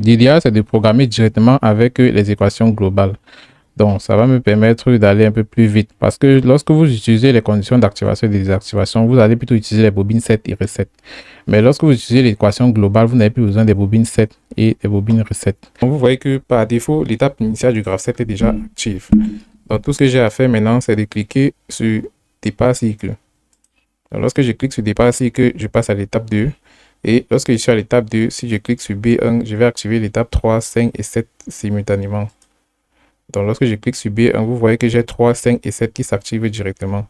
L'idéal, c'est de programmer directement avec les équations globales. Donc, ça va me permettre d'aller un peu plus vite parce que lorsque vous utilisez les conditions d'activation et de désactivation, vous allez plutôt utiliser les bobines 7 et reset. Mais lorsque vous utilisez l'équation globale, vous n'avez plus besoin des bobines 7 et des bobines reset. Donc, vous voyez que par défaut, l'étape initiale du graphe 7 est déjà active. Donc, tout ce que j'ai à faire maintenant, c'est de cliquer sur départ cycle. Donc, lorsque je clique sur départ cycle, je passe à l'étape 2. Et lorsque je suis à l'étape 2, si je clique sur B1, je vais activer l'étape 3, 5 et 7 simultanément. Donc, lorsque je clique sur B1, vous voyez que j'ai 3, 5 et 7 qui s'activent directement.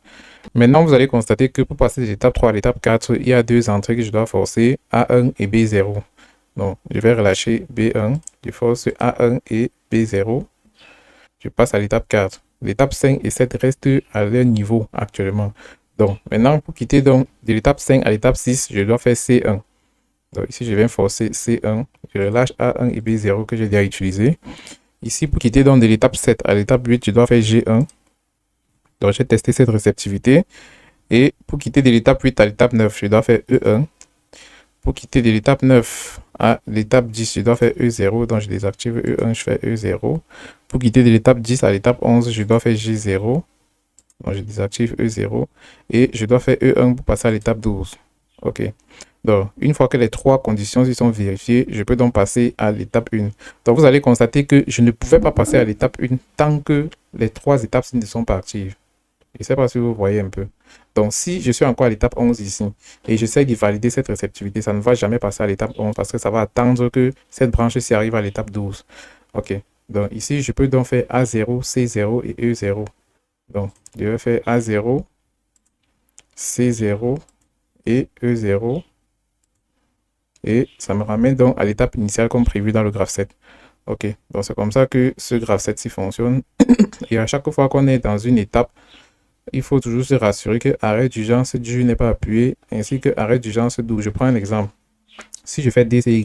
Maintenant, vous allez constater que pour passer de l'étape 3 à l'étape 4, il y a deux entrées que je dois forcer, A1 et B0. Donc, je vais relâcher B1, je force A1 et B0. Je passe à l'étape 4. L'étape 5 et 7 restent à leur niveau actuellement. Donc, maintenant, pour quitter donc, de l'étape 5 à l'étape 6, je dois faire C1. Donc, ici, je viens forcer C1. Je relâche A1 et B0 que j'ai déjà utilisé. Ici, pour quitter donc de l'étape 7 à l'étape 8, je dois faire G1. Donc, j'ai testé cette réceptivité. Et pour quitter de l'étape 8 à l'étape 9, je dois faire E1. Pour quitter de l'étape 9 à l'étape 10, je dois faire E0. Donc, je désactive E1, je fais E0. Pour quitter de l'étape 10 à l'étape 11, je dois faire G0. Donc, je désactive E0. Et je dois faire E1 pour passer à l'étape 12. OK. Donc, une fois que les trois conditions y sont vérifiées, je peux donc passer à l'étape 1. Donc, vous allez constater que je ne pouvais pas passer à l'étape 1 tant que les trois étapes ne sont pas actives. Je ne sais pas si vous voyez un peu. Donc, si je suis encore à l'étape 11 ici et j'essaie de valider cette réceptivité, ça ne va jamais passer à l'étape 11 parce que ça va attendre que cette branche-ci arrive à l'étape 12. OK. Donc, ici, je peux donc faire A0, C0 et E0. Donc, je vais faire A0, C0 et E0. Et ça me ramène donc à l'étape initiale comme prévu dans le graphe 7. OK, donc c'est comme ça que ce graphe 7 fonctionne. Et à chaque fois qu'on est dans une étape, il faut toujours se rassurer que arrêt d'urgence du n'est pas appuyé, ainsi que arrêt d'urgence d'où. Je prends un exemple. Si je fais DCY,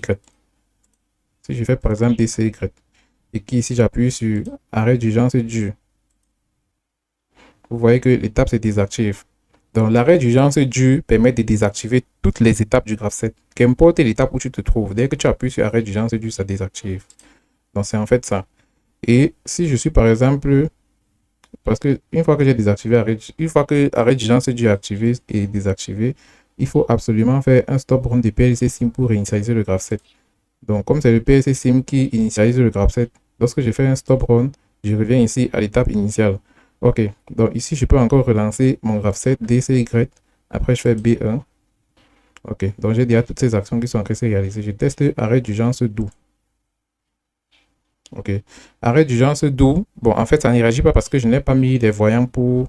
si je fais par exemple DCY, et qu'ici j'appuie sur arrêt d'urgence du, vous voyez que l'étape se désactive. Donc, l'arrêt d'urgence dû permet de désactiver toutes les étapes du graphe 7. Qu'importe l'étape où tu te trouves, dès que tu appuies sur arrêt d'urgence dû, ça désactive. Donc, c'est en fait ça. Et si je suis par exemple, parce que une fois que j'ai désactivé une fois que arrêt d'urgence dû est activé et désactivé, il faut absolument faire un stop run de PLC Sim pour réinitialiser le graphe 7. Donc, comme c'est le PLC Sim qui initialise le graphe 7, lorsque je fais un stop run, je reviens ici à l'étape initiale. OK, donc ici, je peux encore relancer mon graphe 7, DCY. Après, je fais B1. OK, donc j'ai déjà toutes ces actions qui sont en train de se réaliser. Je teste arrêt d'urgence d'où. OK, arrêt d'urgence d'où. Bon, en fait, ça ne réagit pas parce que je n'ai pas mis les voyants pour...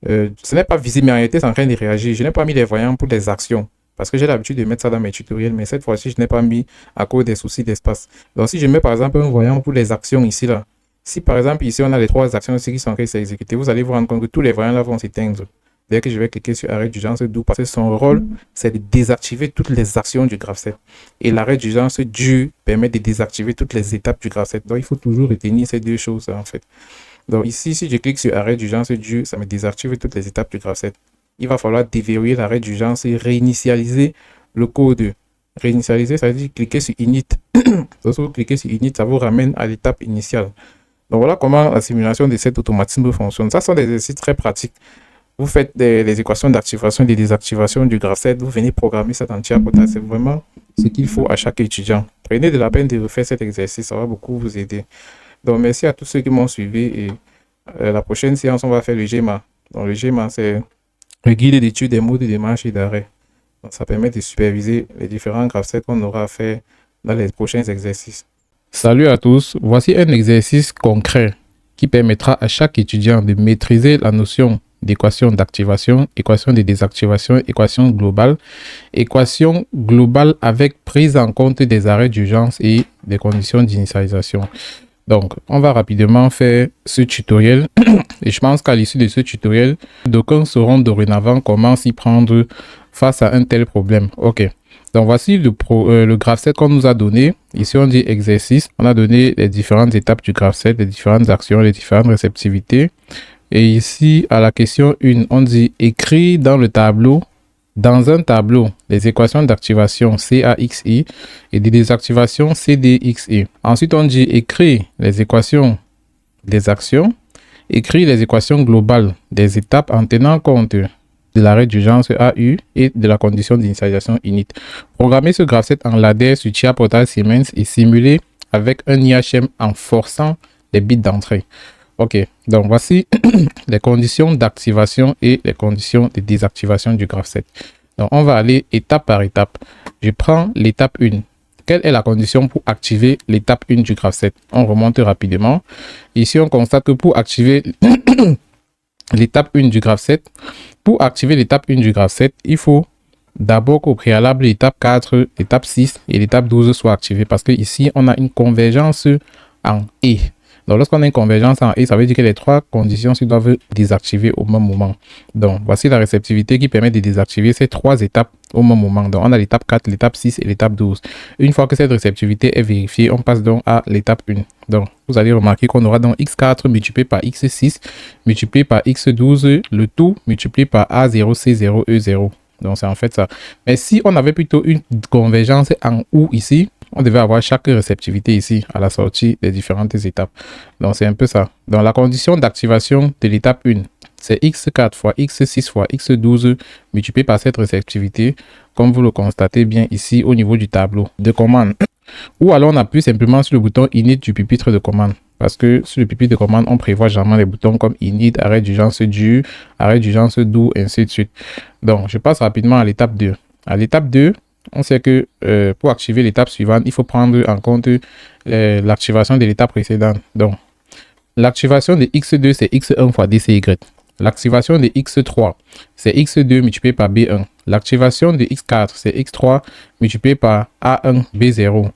ce n'est pas visible, mais en réalité, c'est en train de réagir. Je n'ai pas mis les voyants pour les actions parce que j'ai l'habitude de mettre ça dans mes tutoriels, mais cette fois-ci, je n'ai pas mis à cause des soucis d'espace. Donc, si je mets par exemple un voyant pour les actions ici, là, si par exemple ici on a les trois actions ici qui sont en train de s'exécuter, vous allez vous rendre compte que tous les voyants là vont s'éteindre. Dès que je vais cliquer sur arrêt d'urgence d'où, parce que son rôle c'est de désactiver toutes les actions du graphe 7. Et l'arrêt d'urgence du permet de désactiver toutes les étapes du graphe 7. Donc il faut toujours retenir ces deux choses en fait. Donc ici, si je clique sur arrêt d'urgence du, ça me désactive toutes les étapes du graphe 7. Il va falloir déverrouiller l'arrêt d'urgence et réinitialiser le code. Réinitialiser, ça veut dire cliquer sur init. Lorsque vous cliquez sur init, ça vous ramène à l'étape initiale. Donc voilà comment la simulation de cet automatisme fonctionne. Ça sont des exercices très pratiques. Vous faites les équations d'activation et de désactivation du graphe 7. Vous venez programmer cette entière quota. C'est vraiment ce qu'il faut à chaque étudiant. Prenez de la peine de refaire cet exercice. Ça va beaucoup vous aider. Donc merci à tous ceux qui m'ont suivi. Et la prochaine séance, on va faire le GEMA. Donc le GEMA, c'est le guide d'études des modes de marche et d'arrêt. Donc ça permet de superviser les différents graphes 7 qu'on aura à faire dans les prochains exercices. Salut à tous, voici un exercice concret qui permettra à chaque étudiant de maîtriser la notion d'équation d'activation, équation de désactivation, équation globale avec prise en compte des arrêts d'urgence et des conditions d'initialisation. Donc, on va rapidement faire ce tutoriel et je pense qu'à l'issue de ce tutoriel, d'aucuns sauront dorénavant comment s'y prendre face à un tel problème. OK. Donc voici le graphe 7 qu'on nous a donné. Ici on dit exercice. On a donné les différentes étapes du graphe 7, les différentes actions, les différentes réceptivités. Et ici à la question 1, on dit écrit dans le tableau dans un tableau les équations d'activation CAXI et de désactivation CDXI. Ensuite, on dit écrire les équations des actions, écrire les équations globales des étapes en tenant compte de l'arrêt d'urgence AU et de la condition d'initialisation init. Programmer ce graph set en ladder sur TIA Portal Siemens et simuler avec un IHM en forçant les bits d'entrée. Ok, donc voici les conditions d'activation et les conditions de désactivation du graph set. Donc on va aller étape par étape. Je prends l'étape 1. Quelle est la condition pour activer l'étape 1 du graph set? On remonte rapidement. Ici, on constate que pour activer l'étape 1 du graph set, pour activer l'étape 1 du graph set, il faut d'abord qu'au préalable, l'étape 4, l'étape 6 et l'étape 12 soient activées parce que ici, on a une convergence en E. Donc, lorsqu'on a une convergence en E, ça veut dire que les trois conditions se doivent désactiver au même moment. Donc, voici la réceptivité qui permet de désactiver ces trois étapes au même moment. Donc, on a l'étape 4, l'étape 6 et l'étape 12. Une fois que cette réceptivité est vérifiée, on passe donc à l'étape 1. Donc, vous allez remarquer qu'on aura donc x4 multiplié par x6 multiplié par x12, le tout multiplié par A0, C0, E0. Donc, c'est en fait ça. Mais si on avait plutôt une convergence en OU ici, on devait avoir chaque réceptivité ici à la sortie des différentes étapes. Donc, c'est un peu ça. Donc, la condition d'activation de l'étape 1, c'est x4 fois x6 fois x12 multiplié par cette réceptivité, comme vous le constatez bien ici au niveau du tableau de commande. Ou alors, on appuie simplement sur le bouton init du pupitre de commande. Parce que sur le pupitre de commande, on prévoit généralement les boutons comme init, arrêt d'urgence du, arrêt d'urgence do, ainsi de suite. Donc, je passe rapidement à l'étape 2. À l'étape 2, on sait que pour activer l'étape suivante, il faut prendre en compte l'activation de l'étape précédente. Donc, l'activation de x2, c'est x1 fois dcy. L'activation de x3, c'est x2 multiplié par b1. L'activation de x4, c'est x3 multiplié par a1 b0.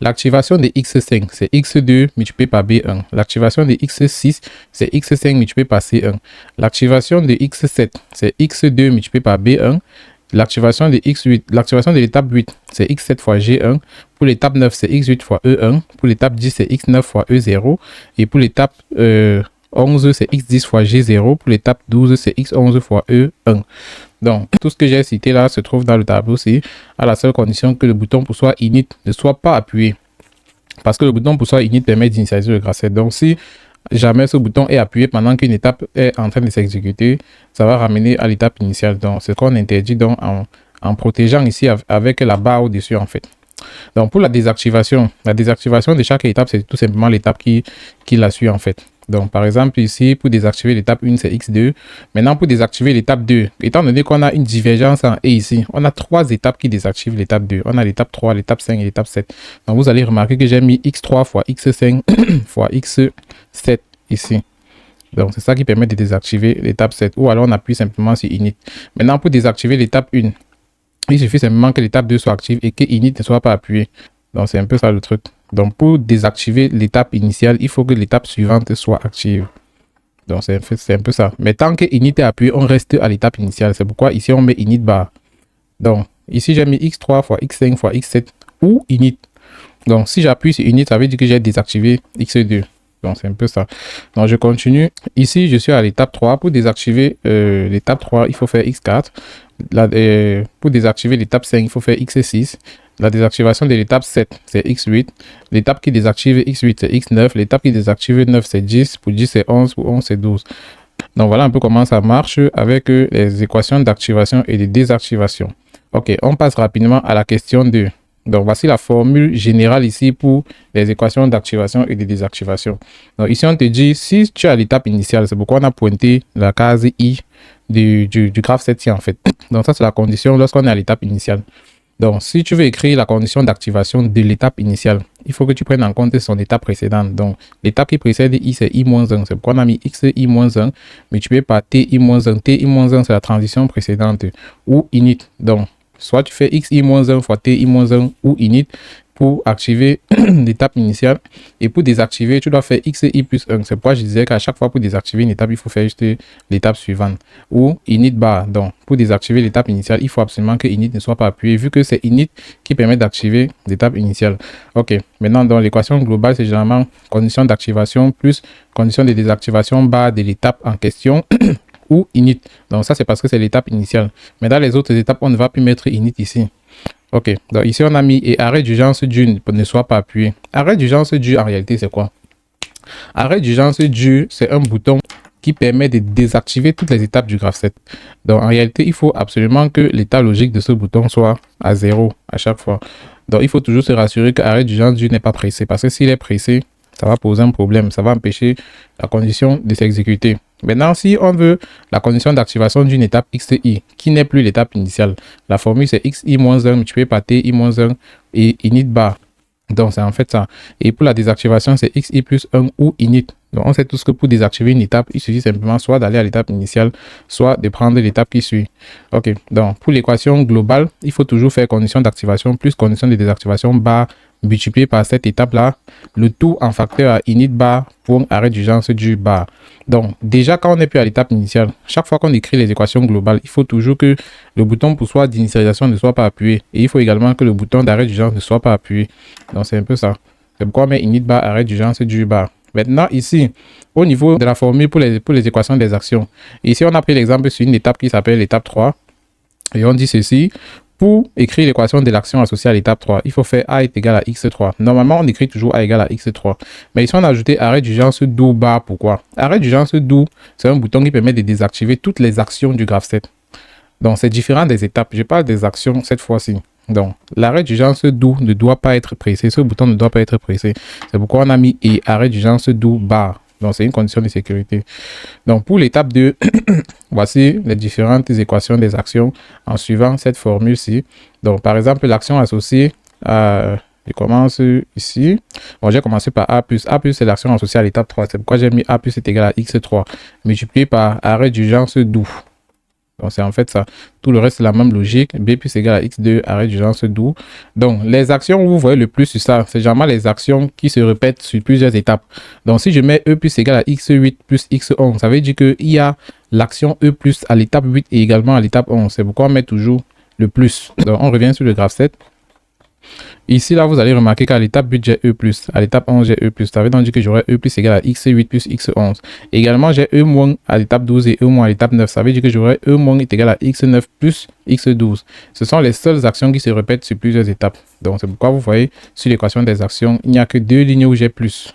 L'activation de x5, c'est x2 multiplié par b1. L'activation de x6, c'est x5 multiplié par c1. L'activation de x7, c'est x2 multiplié par b1. L'activation de x8, l'activation de l'étape 8, c'est x7 fois g1. Pour l'étape 9, c'est x8 fois e1. Pour l'étape 10, c'est x9 fois e0. Et pour l'étape 11, c'est x10 fois g0. Pour l'étape 12, c'est x11 fois e1. Donc, tout ce que j'ai cité là se trouve dans le tableau ci, à la seule condition que le bouton poussoir init ne soit pas appuyé. Parce que le bouton poussoir init permet d'initialiser le graph set. Donc, si jamais ce bouton est appuyé pendant qu'une étape est en train de s'exécuter, ça va ramener à l'étape initiale. Donc, c'est ce qu'on interdit donc en protégeant ici avec la barre au-dessus en fait. Donc, pour la désactivation de chaque étape, c'est tout simplement l'étape qui la suit en fait. Donc, par exemple, ici, pour désactiver l'étape 1, c'est x2. Maintenant, pour désactiver l'étape 2, étant donné qu'on a une divergence en E ici, on a trois étapes qui désactivent l'étape 2. On a l'étape 3, l'étape 5 et l'étape 7. Donc, vous allez remarquer que j'ai mis x3 fois x5 fois x7 ici. Donc, c'est ça qui permet de désactiver l'étape 7. Ou alors, on appuie simplement sur init. Maintenant, pour désactiver l'étape 1, il suffit simplement que l'étape 2 soit active et que init ne soit pas appuyé. Donc, c'est un peu ça le truc. Donc, pour désactiver l'étape initiale, il faut que l'étape suivante soit active. Donc, c'est un peu ça. Mais tant que init est appuyé, on reste à l'étape initiale. C'est pourquoi ici, on met init bar. Donc, ici, j'ai mis x3 fois x5 fois x7 ou init. Donc, si j'appuie sur init, ça veut dire que j'ai désactivé x2. Donc, c'est un peu ça. Donc, je continue. Ici, je suis à l'étape 3. Pour désactiver l'étape 3, il faut faire x4. Pour désactiver l'étape 5, il faut faire x6. La désactivation de l'étape 7, c'est x8. L'étape qui désactive x8, c'est x9. L'étape qui désactive 9, c'est 10. Pour 10, c'est 11. Pour 11, c'est 12. Donc, voilà un peu comment ça marche avec les équations d'activation et de désactivation. OK, on passe rapidement à la question 2. Donc, voici la formule générale ici pour les équations d'activation et de désactivation. Donc, ici, on te dit, si tu es à l'étape initiale, c'est pourquoi on a pointé la case I du graphe set en fait. Donc, ça, c'est la condition lorsqu'on est à l'étape initiale. Donc, si tu veux écrire la condition d'activation de l'étape initiale, il faut que tu prennes en compte son étape précédente. Donc, l'étape qui précède I, c'est I-1. C'est pourquoi on a mis X I-1 multiplié par T I-1. T I-1, c'est la transition précédente ou init. Donc, soit tu fais x i-1 fois t i-1 ou init pour activer l'étape initiale. Et pour désactiver, tu dois faire x i plus 1. C'est pourquoi je disais qu'à chaque fois pour désactiver une étape, il faut faire juste l'étape suivante. Ou init bar. Donc, pour désactiver l'étape initiale, il faut absolument que init ne soit pas appuyé, vu que c'est init qui permet d'activer l'étape initiale. OK. Maintenant, dans l'équation globale, c'est généralement condition d'activation plus condition de désactivation bar de l'étape en question. ou init. Donc ça, c'est parce que c'est l'étape initiale. Mais dans les autres étapes, on ne va plus mettre init ici. Ok, donc ici on a mis et arrêt d'urgence dû ne soit pas appuyé. Arrêt d'urgence dû en réalité c'est quoi? Arrêt d'urgence dû, c'est un bouton qui permet de désactiver toutes les étapes du graphe 7. Donc en réalité, il faut absolument que l'état logique de ce bouton soit à 0 à chaque fois. Donc il faut toujours se rassurer que arrêt d'urgence dû n'est pas pressé, parce que s'il est pressé, ça va poser un problème, ça va empêcher la condition de s'exécuter. Maintenant, si on veut la condition d'activation d'une étape XI, qui n'est plus l'étape initiale, la formule c'est XI-1 multiplié par TI-1 et init bar. Donc, c'est en fait ça. Et pour la désactivation, c'est XI plus 1 ou init. Donc, on sait tous que pour désactiver une étape, il suffit simplement soit d'aller à l'étape initiale, soit de prendre l'étape qui suit. Ok, donc pour l'équation globale, il faut toujours faire condition d'activation plus condition de désactivation bar multiplié par cette étape-là, le tout en facteur à init bar pour arrêt d'urgence du bar. Donc, déjà, quand on n'est plus à l'étape initiale, chaque fois qu'on écrit les équations globales, il faut toujours que le bouton poussoir d'initialisation ne soit pas appuyé. Et il faut également que le bouton d'arrêt d'urgence ne soit pas appuyé. Donc, c'est un peu ça. C'est pourquoi on met init bar arrêt d'urgence du bar. Maintenant, ici, au niveau de la formule pour les équations des actions, ici, on a pris l'exemple sur une étape qui s'appelle l'étape 3. Et on dit ceci. Pour écrire l'équation de l'action associée à l'étape 3, il faut faire A est égal à X3. Normalement, on écrit toujours A égale à X3. Mais ici, on a ajouté arrêt d'urgence do bar. Pourquoi? Arrêt d'urgence do, c'est un bouton qui permet de désactiver toutes les actions du graphe 7. Donc, c'est différent des étapes. Je parle des actions cette fois-ci. Donc, l'arrêt d'urgence do ne doit pas être pressé. Ce bouton ne doit pas être pressé. C'est pourquoi on a mis et arrêt d'urgence do bar. Donc, c'est une condition de sécurité. Donc, pour l'étape 2, voici les différentes équations des actions en suivant cette formule-ci. Donc, par exemple, l'action associée à... Je commence ici. Bon, j'ai commencé par A+. A+, c'est l'action associée à l'étape 3. C'est pourquoi j'ai mis A+ est égal à X3 multiplié par arrêt d'urgence do. Donc, c'est en fait ça. Tout le reste, c'est la même logique. B plus égale à X2, arrêt d'urgence do. Donc, les actions où vous voyez le plus sur ça, c'est généralement les actions qui se répètent sur plusieurs étapes. Donc, si je mets E plus égale à X8 plus X11, ça veut dire qu'il y a l'action E plus à l'étape 8 et également à l'étape 11. C'est pourquoi on met toujours le plus. Donc, on revient sur le graphe 7. Ici, là, vous allez remarquer qu'à l'étape 8, j'ai E+. À l'étape 11, j'ai E+. Ça veut donc dire que j'aurai E+ égale à X8 plus X11. Également, j'ai E- à l'étape 12 et E- à l'étape 9. Ça veut dire que j'aurai E- est égal à X9 plus X12. Ce sont les seules actions qui se répètent sur plusieurs étapes. Donc, c'est pourquoi vous voyez, sur l'équation des actions, il n'y a que deux lignes où j'ai plus.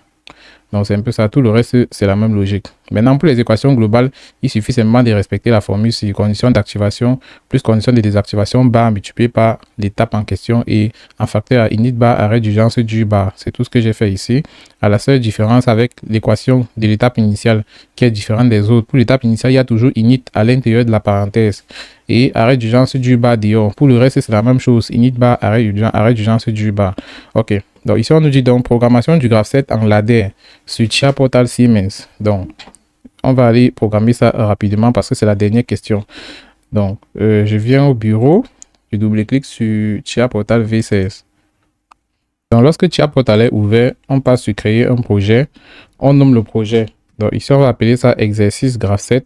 Donc, c'est un peu ça. Tout le reste, c'est la même logique. Maintenant, pour les équations globales, il suffit simplement de respecter la formule sur condition d'activation plus condition de désactivation bar multiplié par l'étape en question et en facteur à init bar arrêt d'urgence du bar. C'est tout ce que j'ai fait ici. À la seule différence avec l'équation de l'étape initiale qui est différente des autres. Pour l'étape initiale, il y a toujours init à l'intérieur de la parenthèse et arrêt d'urgence du bar dehors. Pour le reste, c'est la même chose. Init bar arrêt d'urgence du bar. OK. Donc ici, on nous dit donc programmation du graphe 7 en ladder sur Chia Portal Siemens. Donc, on va aller programmer ça rapidement parce que c'est la dernière question. Donc, je viens au bureau, je double-clique sur Chia Portal V16. Donc, lorsque Chia Portal est ouvert, on passe sur créer un projet. On nomme le projet. Donc, ici, on va appeler ça exercice graphe 7.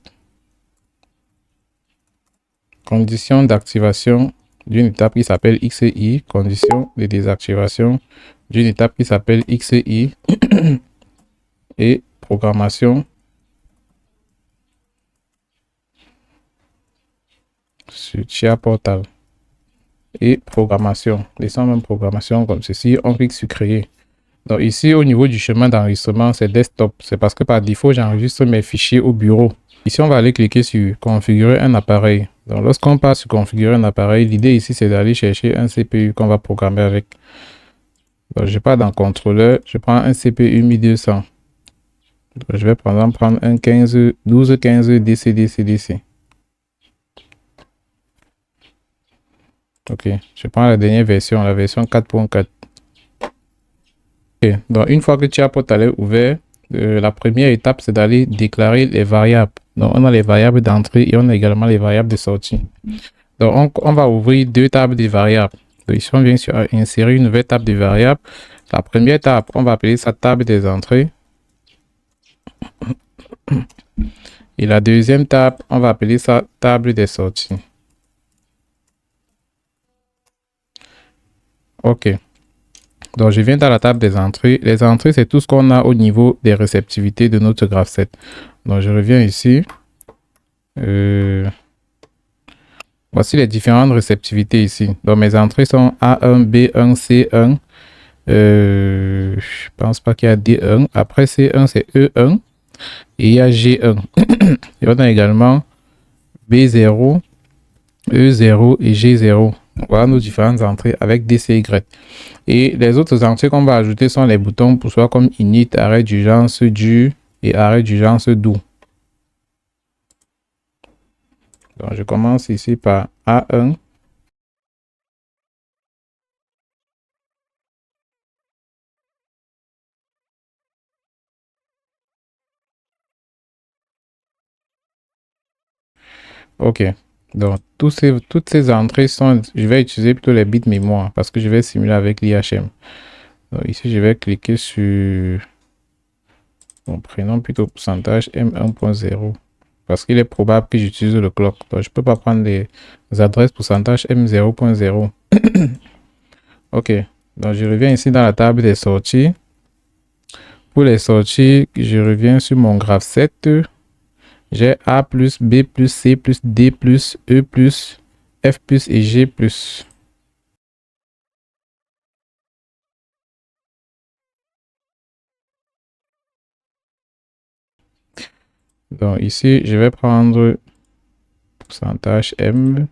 Condition d'activation d'une étape qui s'appelle XI. Condition de désactivation d'une étape qui s'appelle XI. Et programmation sur Chia Portal. Et programmation. Laissons même programmation comme ceci. On clique sur créer. Donc ici, au niveau du chemin d'enregistrement, c'est desktop. C'est parce que par défaut, j'enregistre mes fichiers au bureau. Ici, on va aller cliquer sur configurer un appareil. Donc lorsqu'on passe sur configurer un appareil, l'idée ici, c'est d'aller chercher un CPU qu'on va programmer avec. Donc je pars dans contrôleur, je prends un CPU 1200. Je vais par exemple prendre un 1215 DC. Ok, je prends la dernière version, la version 4.4. Ok, donc une fois que Chia Portal est ouvert, la première étape c'est d'aller déclarer les variables. Donc on a les variables d'entrée et on a également les variables de sortie. Donc on va ouvrir deux tables de variables. Donc ici on vient sur insérer une nouvelle table de variables. La première table, on va appeler ça table des entrées. Et la deuxième table, on va appeler ça table des sorties. Ok. Donc, je viens dans la table des entrées. Les entrées, c'est tout ce qu'on a au niveau des réceptivités de notre graphe 7. Donc, je reviens ici. Voici les différentes réceptivités ici. Donc mes entrées sont A1, B1, C1. Je pense pas qu'il y a D1. Après C1, c'est E1. Et il y a G1. Et on a également B0, E0 et G0. Voilà nos différentes entrées avec DCY. Et les autres entrées qu'on va ajouter sont les boutons pour soit comme init, arrêt d'urgence, dur et arrêt d'urgence doux. Donc je commence ici par A1. Ok. Donc toutes ces entrées sont, je vais utiliser plutôt les bits mémoire parce que je vais simuler avec l'IHM. Donc ici je vais cliquer sur mon prénom plutôt pourcentage M1.0 parce qu'il est probable que j'utilise le clock. Donc je peux pas prendre les adresses pourcentage M0.0. Ok. Donc je reviens ici dans la table des sorties. Pour les sorties, je reviens sur mon graphe 7. J'ai A+, B+, C+, D+, E+, F+, et G+. Donc ici, je vais prendre pourcentage M.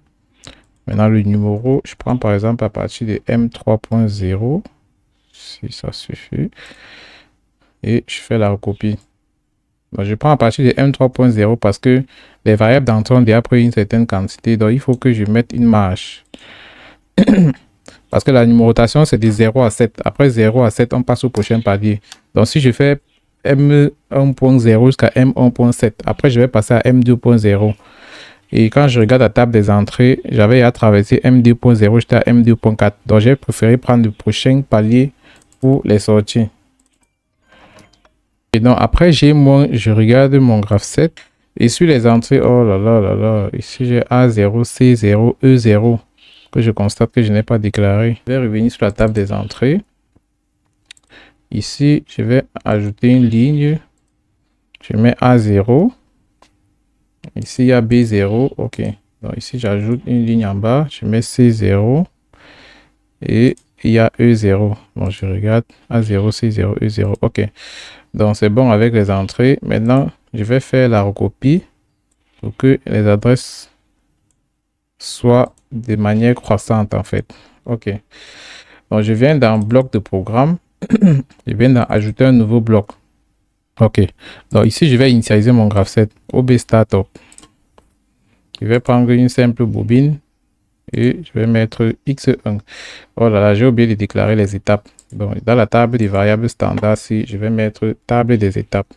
Maintenant, le numéro, je prends par exemple à partir de M3.0, si ça suffit. Et je fais la recopie. Donc, je prends à partir de M3.0 parce que les variables d'entrée ont déjà pris une certaine quantité. Donc, il faut que je mette une marge. Parce que la numérotation, c'est de 0 à 7. Après 0 à 7, on passe au prochain palier. Donc, si je fais M1.0 jusqu'à M1.7, après, je vais passer à M2.0. Et quand je regarde la table des entrées, j'avais à traverser M2.0 jusqu'à M2.4. Donc, j'ai préféré prendre le prochain palier pour les sorties. Et donc, après, je regarde mon graphe 7. Et sur les entrées, oh là là là là, ici j'ai A0, C0, E0. Que je constate que je n'ai pas déclaré. Je vais revenir sur la table des entrées. Ici, je vais ajouter une ligne. Je mets A0. Ici, il y a B0. OK. Donc ici, j'ajoute une ligne en bas. Je mets C0. Et il y a E0. Bon, je regarde. A0, C0, E0. OK. Donc, c'est bon avec les entrées. Maintenant, je vais faire la recopie pour que les adresses soient de manière croissante, en fait. OK. Donc, je viens dans bloc de programme. Je viens d'ajouter un nouveau bloc. OK. Donc, ici, je vais initialiser mon graphe 7. OB Startup. Je vais prendre une simple bobine et je vais mettre X1. Oh là là, j'ai oublié de déclarer les étapes. Donc, dans la table des variables standards, si je vais mettre table des étapes.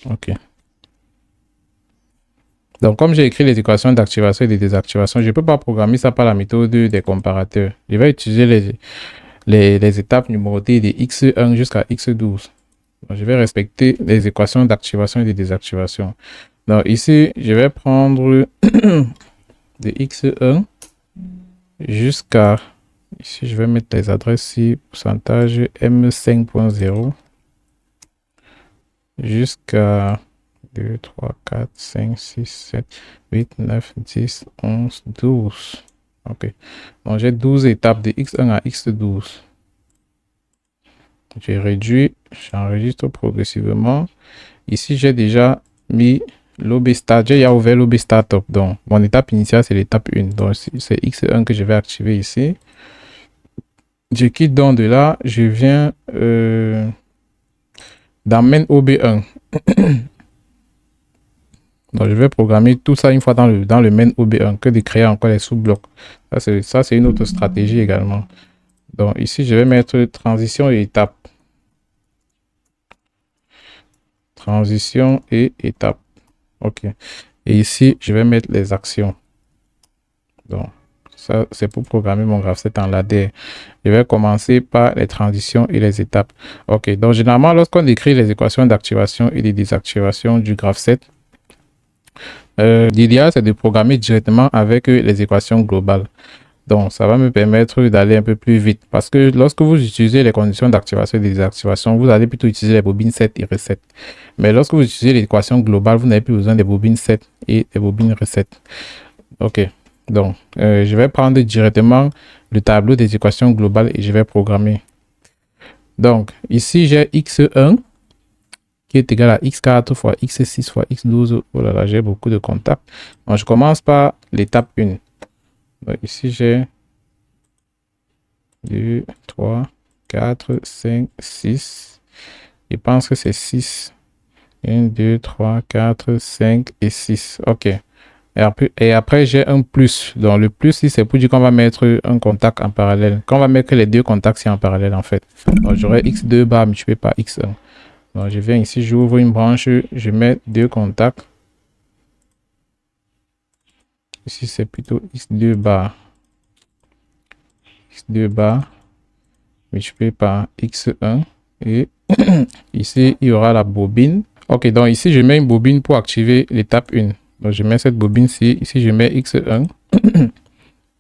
OK. Donc, comme j'ai écrit les équations d'activation et de désactivation, je ne peux pas programmer ça par la méthode des comparateurs. Je vais utiliser les étapes numérotées de X1 jusqu'à X12. Donc, je vais respecter les équations d'activation et de désactivation. Donc, ici, je vais prendre de X1 jusqu'à... Ici, je vais mettre les adresses ici, pourcentage M5.0 jusqu'à 2, 3, 4, 5, 6, 7, 8, 9, 10, 11, 12. OK. Donc, j'ai 12 étapes de X1 à X12. J'ai réduit, j'enregistre progressivement. Ici, j'ai déjà mis l'OB Start. J'ai déjà ouvert l'OB Startup. Donc, mon étape initiale, c'est l'étape 1. Donc, c'est X1 que je vais activer ici. Je quitte donc de là. Je viens dans main OB1. Donc, je vais programmer tout ça une fois dans le main OB1 que de créer encore les sous-blocs. Ça, c'est une autre stratégie également. Donc, ici, je vais mettre transition et étape. Transition et étape. OK. Et ici, je vais mettre les actions. Donc, ça, c'est pour programmer mon graphe 7 en ladder. Je vais commencer par les transitions et les étapes. OK. Donc, généralement, lorsqu'on écrit les équations d'activation et de désactivation du graphe 7, l'idéal, c'est de programmer directement avec les équations globales. Donc, ça va me permettre d'aller un peu plus vite. Parce que lorsque vous utilisez les conditions d'activation et de désactivation, vous allez plutôt utiliser les bobines 7 et reset. Mais lorsque vous utilisez l'équation globale, vous n'avez plus besoin des bobines 7 et des bobines reset. OK. Donc, je vais prendre directement le tableau des équations globales et je vais programmer. Donc, ici, j'ai x1 qui est égal à x4 fois x6 fois x12. Oh là là, j'ai beaucoup de contacts. Donc, je commence par l'étape 1. Donc, ici, j'ai 2, 3, 4, 5, 6. Je pense que c'est 6. 1, 2, 3, 4, 5 et 6. OK. Et après, j'ai un plus. Donc, le plus, c'est pour dire qu'on va mettre un contact en parallèle. Qu'on va mettre les deux contacts en parallèle, en fait. Donc, j'aurai x2 bar multiplié par x1. Donc, je viens ici, j'ouvre une branche, je mets deux contacts. Ici, c'est plutôt x2 bar. x2 bar multiplié par x1. Et ici, il y aura la bobine. OK, donc ici, je mets une bobine pour activer l'étape 1. Donc, je mets cette bobine-ci. Ici, je mets x1.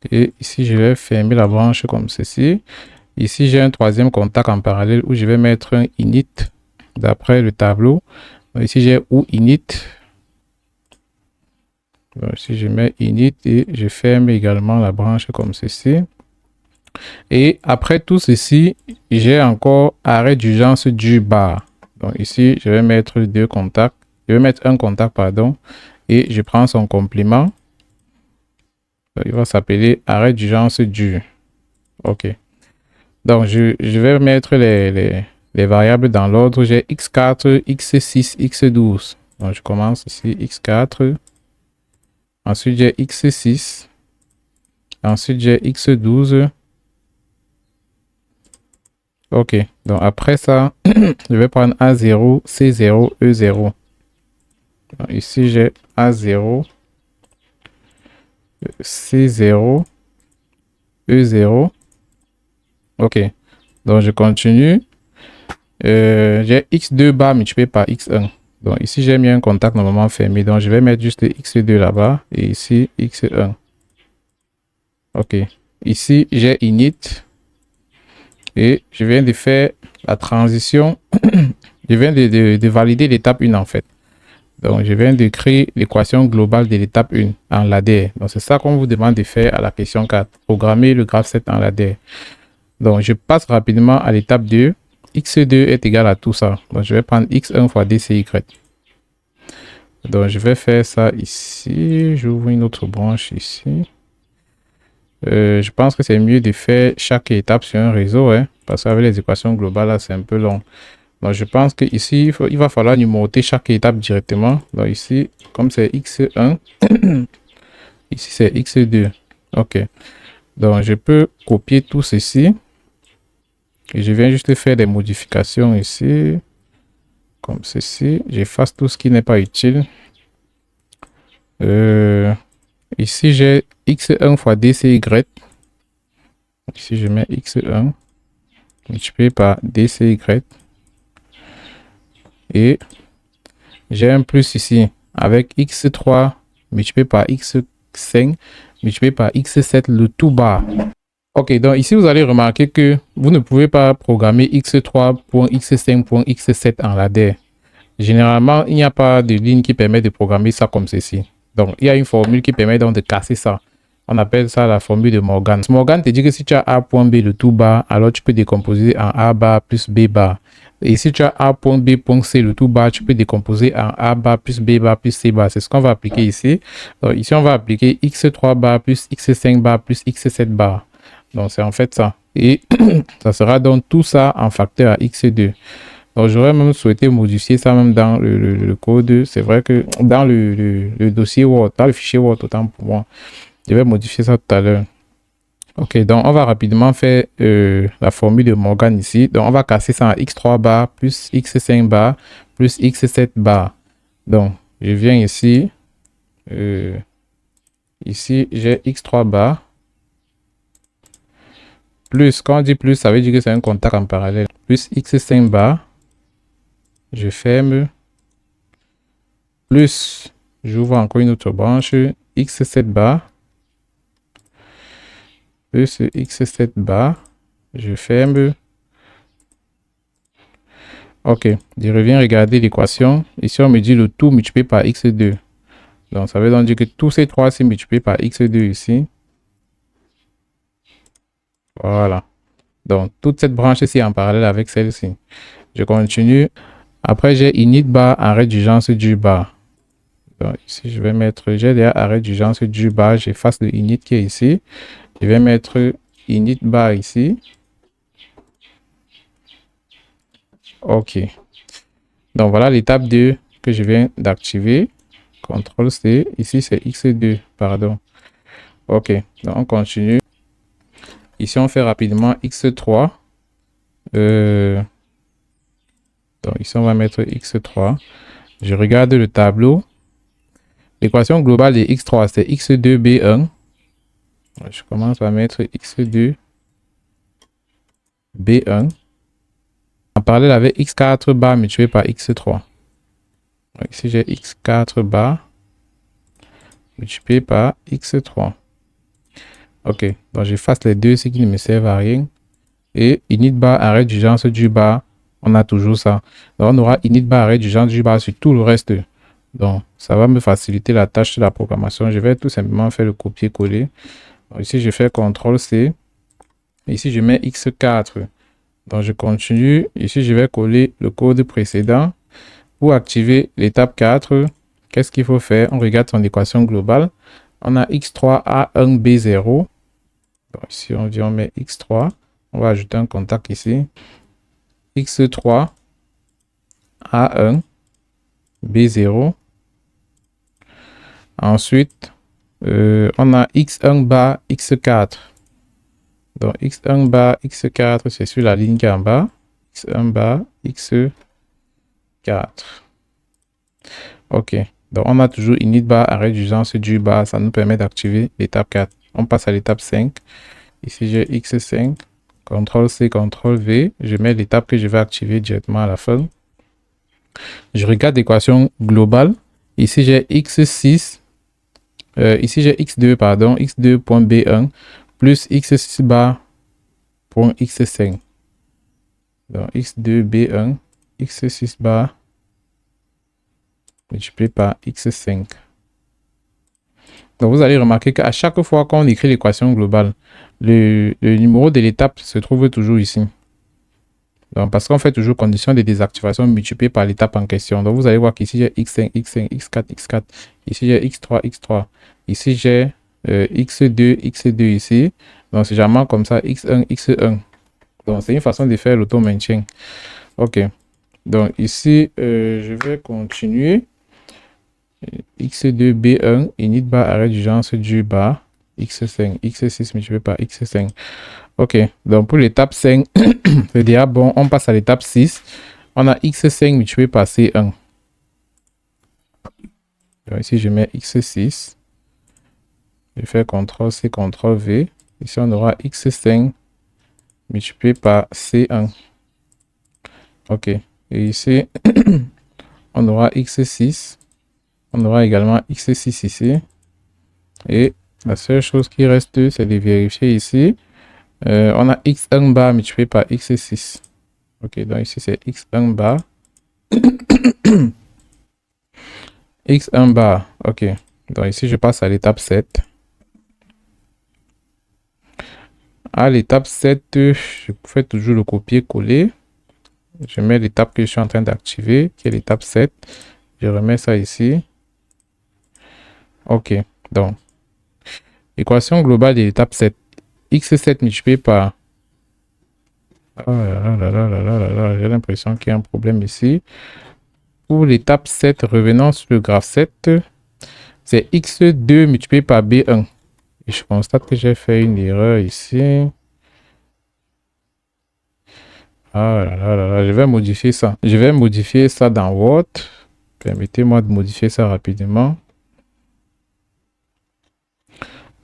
Et ici, je vais fermer la branche comme ceci. Ici, j'ai un troisième contact en parallèle où je vais mettre un init d'après le tableau. Donc, ici, j'ai ou init. Donc, ici, je mets init et je ferme également la branche comme ceci. Et après tout ceci, j'ai encore arrêt d'urgence du bar. Donc, ici, je vais mettre deux contacts. Je vais mettre un contact, pardon. Et je prends son complément. Il va s'appeler arrêt d'urgence du. OK. Donc, je vais mettre les variables dans l'ordre. J'ai x4, x6, x12. Donc, je commence ici, x4. Ensuite, j'ai x6. Ensuite, j'ai x12. OK. Donc, après ça, je vais prendre A0, C0, E0. Donc, ici, j'ai A0, C0, E0. OK. Donc, je continue. J'ai x2 bar multiplié par x1. Donc, ici, j'ai mis un contact normalement fermé. Donc, je vais mettre juste x2 là-bas. Et ici, x1. OK. Ici, j'ai init. Et je viens de faire la transition. Je viens de valider l'étape 1 en fait. Donc, je viens de créer l'équation globale de l'étape 1 en ladder. Donc, c'est ça qu'on vous demande de faire à la question 4. Programmer le graphe 7 en ladder. Donc, je passe rapidement à l'étape 2. x2 est égal à tout ça. Donc, je vais prendre x1 fois dcy. Donc, je vais faire ça ici. J'ouvre une autre branche ici. Je pense que c'est mieux de faire chaque étape sur un réseau, hein, parce qu'avec les équations globales, là, c'est un peu long. Donc, je pense que ici, il va falloir numéroter chaque étape directement. Donc, ici, comme c'est x1, ici, c'est x2. OK. Donc, je peux copier tout ceci. Et je viens juste faire des modifications ici. Comme ceci. J'efface tout ce qui n'est pas utile. Ici, j'ai x1 fois dcy. Ici, je mets x1 multiplié par dcy. Et j'ai un plus ici avec x3 multiplié par x5 multiplié par x7, le tout bas. OK, donc ici, vous allez remarquer que vous ne pouvez pas programmer x3.x5.x7 en ladder. Généralement, il n'y a pas de ligne qui permet de programmer ça comme ceci. Donc, il y a une formule qui permet donc de casser ça. On appelle ça la formule de Morgan. Morgan te dit que si tu as A.B le tout bas, alors tu peux décomposer en A bar plus B bar. Et si tu as A.B.C le tout bas, tu peux décomposer en A bar plus B bar plus C bar. C'est ce qu'on va appliquer ici. Donc, ici, on va appliquer x3 bar plus x5 bar plus x7 bar. Donc, c'est en fait ça. Et ça sera donc tout ça en facteur à x2. Donc, j'aurais même souhaité modifier ça même dans le code. C'est vrai que dans le dossier Word, dans le fichier Word, autant pour moi, je vais modifier ça tout à l'heure. OK, donc on va rapidement faire la formule de Morgan ici. Donc, on va casser ça en x3 bar plus x5 bar plus x7 bar. Donc, je viens ici. Ici, j'ai x3 bar. Plus, quand on dit plus, ça veut dire que c'est un contact en parallèle. Plus x5 bar. Je ferme. Plus, j'ouvre encore une autre branche. x7 bar. plus x7 bar. Je ferme. Ok, je reviens regarder l'équation. Ici, on me dit le tout multiplié par x2. Donc, ça veut donc dire que tous ces trois, c'est multiplié par x2 ici. Voilà. Donc, toute cette branche ici en parallèle avec celle-ci. Je continue. Après, j'ai init bar, arrêt d'urgence du bar. Donc, ici, je vais mettre, j'ai déjà arrêt d'urgence du bar. J'efface le init qui est ici. Je vais mettre init bar ici. Ok. Donc, voilà l'étape 2 que je viens d'activer. CTRL C. Ici, c'est X2. Pardon. Ok. Donc, on continue. Ici, on fait rapidement X3. Donc, ici, on va mettre X3. Je regarde le tableau. L'équation globale de X3, c'est X2B1. Je commence à mettre X2B1. En parallèle avec X4 bar multiplié par X3. Donc, ici, j'ai X4 bar multiplié par X3. Ok, donc j'efface les deux, ce qui ne me servent à rien. Et init bar arrêt d'urgence du bar, on a toujours ça. Donc on aura init bar arrêt d'urgence du bar sur tout le reste. Donc ça va me faciliter la tâche de la programmation. Je vais tout simplement faire le copier-coller. Ici je fais CTRL C. Ici je mets X4. Donc je continue. Ici je vais coller le code précédent. Pour activer l'étape 4, qu'est-ce qu'il faut faire? On regarde son équation globale. On a X3A1B0. Donc ici on vient, on met X3. On va ajouter un contact ici. X3 A1 B0. Ensuite, on a X1 bar X4. Donc X1 bar X4, c'est sur la ligne qui est en bas. X1 bar X4. Ok. Donc on a toujours init bar arrêt d'urgence du bar. Ça nous permet d'activer l'étape 4. On passe à l'étape 5. Ici j'ai X5. CTRL C, CTRL V. Je mets l'étape que je vais activer directement à la fin. Je regarde l'équation globale. Ici, j'ai X6. Ici, j'ai X2, pardon. X2.B1 plus X6 bar pour X5. Donc, X2B1, X6 bar multiplié par X5. Donc, vous allez remarquer qu'à chaque fois qu'on écrit l'équation globale, le numéro de l'étape se trouve toujours ici. Donc, parce qu'on fait toujours condition de désactivation multipliée par l'étape en question. Donc, vous allez voir qu'ici, j'ai X5, X5, X4, X4. Ici, j'ai X3, X3. Ici, j'ai X2, X2 ici. Donc, c'est généralement comme ça, X1, X1. Donc, c'est une façon de faire l'auto-maintien. OK. Donc, ici, je vais continuer. X2, B1, init bar arrêt d'urgence du bar. X5, X6 multiplié par X5. Ok, donc pour l'étape 5, c'est déjà bon. On passe à l'étape 6. On a X5 multiplié par C1. Donc ici, je mets X6. Je fais CTRL C, CTRL V. Ici, on aura X5 multiplié par C1. Ok, et ici, on aura X6. On aura également X6 ici. Et la seule chose qui reste, c'est de vérifier ici. On a X1 bar multiplié par X6. Ok, donc ici c'est X1 bar. X1 bar. Ok, donc ici je passe à l'étape 7. À l'étape 7, je fais toujours le copier-coller. Je mets l'étape que je suis en train d'activer, qui est l'étape 7. Je remets ça ici. Ok, donc équation globale de l'étape 7. X7 multiplié par... Oh là là là là là là là, j'ai l'impression qu'il y a un problème ici. Pour l'étape 7, revenons sur le graphe 7. C'est X2 multiplié par B1. Et je constate que j'ai fait une erreur ici. Ah là là là là, je vais modifier ça. Je vais modifier ça dans Word. Permettez-moi de modifier ça rapidement.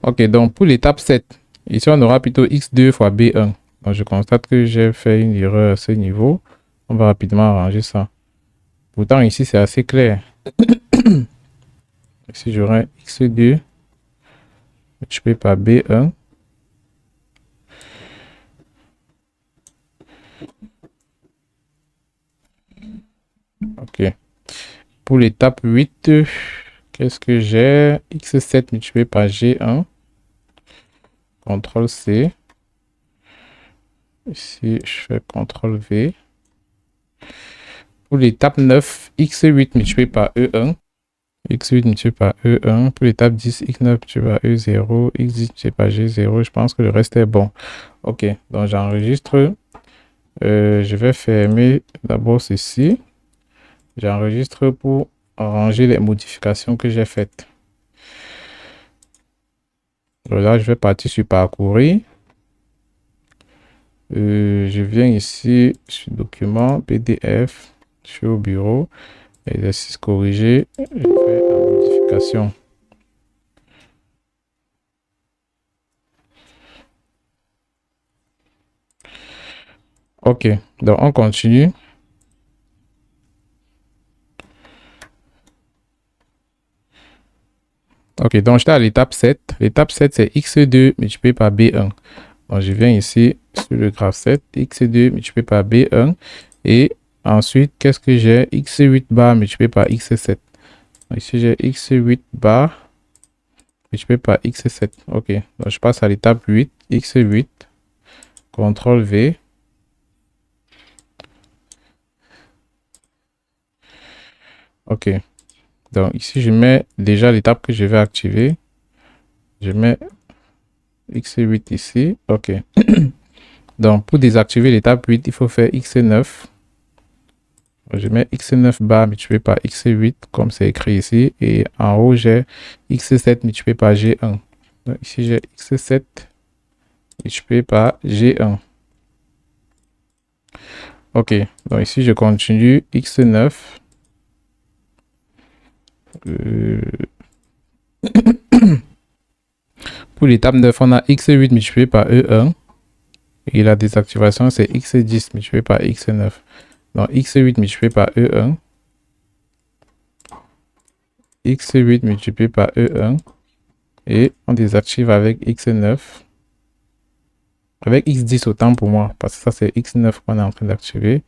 Ok, donc pour l'étape 7, ici on aura plutôt X2 fois B1. Donc je constate que j'ai fait une erreur à ce niveau. On va rapidement arranger ça. Pourtant ici c'est assez clair. Ici j'aurai X2 multiplié par B1 Ok. Pour l'étape 8, qu'est-ce que j'ai? X7 multiplié par G1. CTRL C. Ici, je fais CTRL V. Pour l'étape 9, X8 multiplié par E1. X8 multiplié par E1. Pour l'étape 10, X9 multiplié par E0. X10 multiplié par G0. Je pense que le reste est bon. Ok, donc j'enregistre. Je vais fermer d'abord ceci. J'enregistre pour ranger les modifications que j'ai faites. Là, je vais partir sur parcourir. Je viens ici sur document, PDF, je suis au bureau, exercice corrigé, je fais la modification. Ok, donc on continue. Ok, donc j'étais à l'étape 7. L'étape 7, c'est x2 multiplié par b1. Donc je viens ici sur le graphe 7, x2 multiplié par b1. Et ensuite, qu'est-ce que j'ai? X8 bar multiplié par x7. Donc ici, j'ai x8 bar multiplié par x7. Ok, donc je passe à l'étape 8, x8, CTRL V. Ok, donc ici, je mets déjà l'étape que je vais activer. Je mets x8 ici. Ok. Donc, pour désactiver l'étape 8, il faut faire x9. Je mets x9 bar multiplié par x8, comme c'est écrit ici. Et en haut, j'ai x7 multiplié par g1. Donc, ici, j'ai x7 multiplié par g1. Ok, donc ici, je continue x9. Pour l'étape 9, on a x8 multiplié par e1. Et la désactivation, c'est x10 multiplié par x9. Donc, x8 multiplié par e1. x8 multiplié par e1. Et on désactive avec x9. Avec x10 autant pour moi, parce que ça, c'est x9 qu'on est en train d'activer.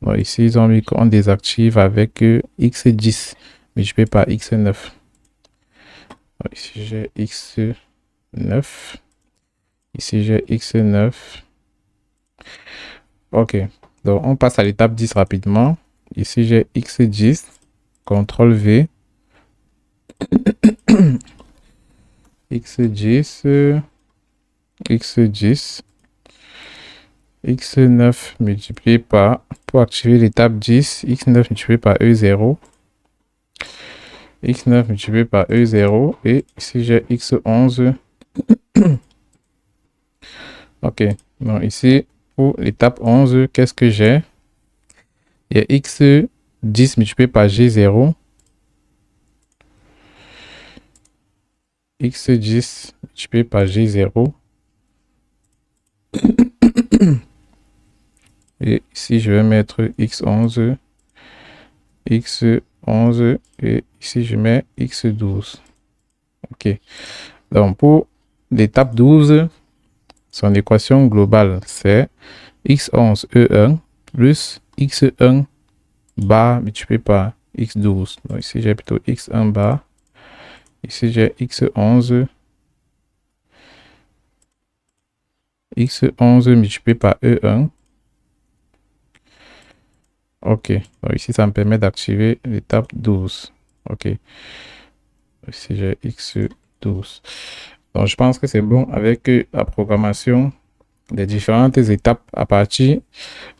Donc, ici, ils ont mis qu'on désactive avec x10 multiplié par x9. Donc, ici, j'ai x9. Ici, j'ai x9. Ok. Donc, on passe à l'étape 10 rapidement. Ici, j'ai x10. CTRL V. x10. x10. x9 multiplié par, pour activer l'étape 10, x9 multiplié par e0. x9 multiplié par e0. Et ici, j'ai x11. Ok. Donc, ici, pour l'étape 11, qu'est-ce que j'ai? Il y a x10 multiplié par g0. x10 multiplié par g0. Et ici, je vais mettre x11. x11. Et ici, je mets x12. Ok. Donc, pour l'étape 12, son équation globale, c'est x11e1 plus x1 bar multiplié par x12. Donc, ici, j'ai plutôt x1 bar. Ici, j'ai x11. x11 multiplié par e1. Ok. Donc, ici, ça me permet d'activer l'étape 12. Ok. Ici, j'ai x12. Donc, je pense que c'est bon avec la programmation des différentes étapes à partir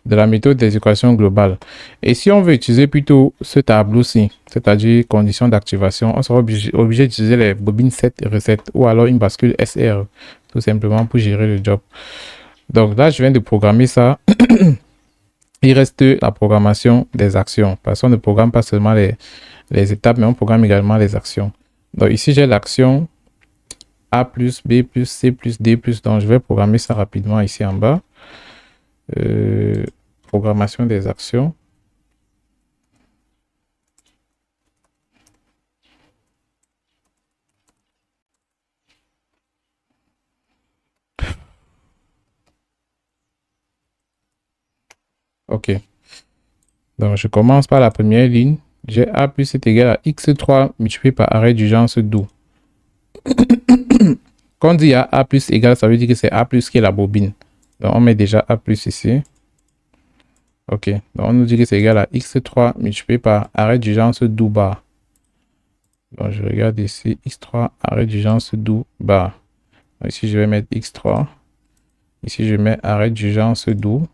de la méthode des équations globales. Et si on veut utiliser plutôt ce tableau-ci, c'est-à-dire conditions d'activation, on sera obligé d'utiliser les bobines 7 et recettes ou alors une bascule SR, tout simplement pour gérer le job. Donc là, je viens de programmer ça. Il reste la programmation des actions, parce qu'on ne programme pas seulement les étapes, mais on programme également les actions. Donc ici, j'ai l'action A plus, B plus, C plus, D plus. Donc je vais programmer ça rapidement ici en bas. Programmation des actions. OK. Donc, je commence par la première ligne. J'ai A plus est égal à X3 multiplié par arrêt d'urgence d'où. Quand on dit A plus égal, ça veut dire que c'est A plus qui est la bobine. Donc, on met déjà A plus ici. OK. Donc, on nous dit que c'est égal à X3 multiplié par arrêt d'urgence d'où bar. Donc, je regarde ici. X3 arrêt d'urgence d'où bar. Donc, ici, je vais mettre X3. Ici, je mets arrêt d'urgence d'où.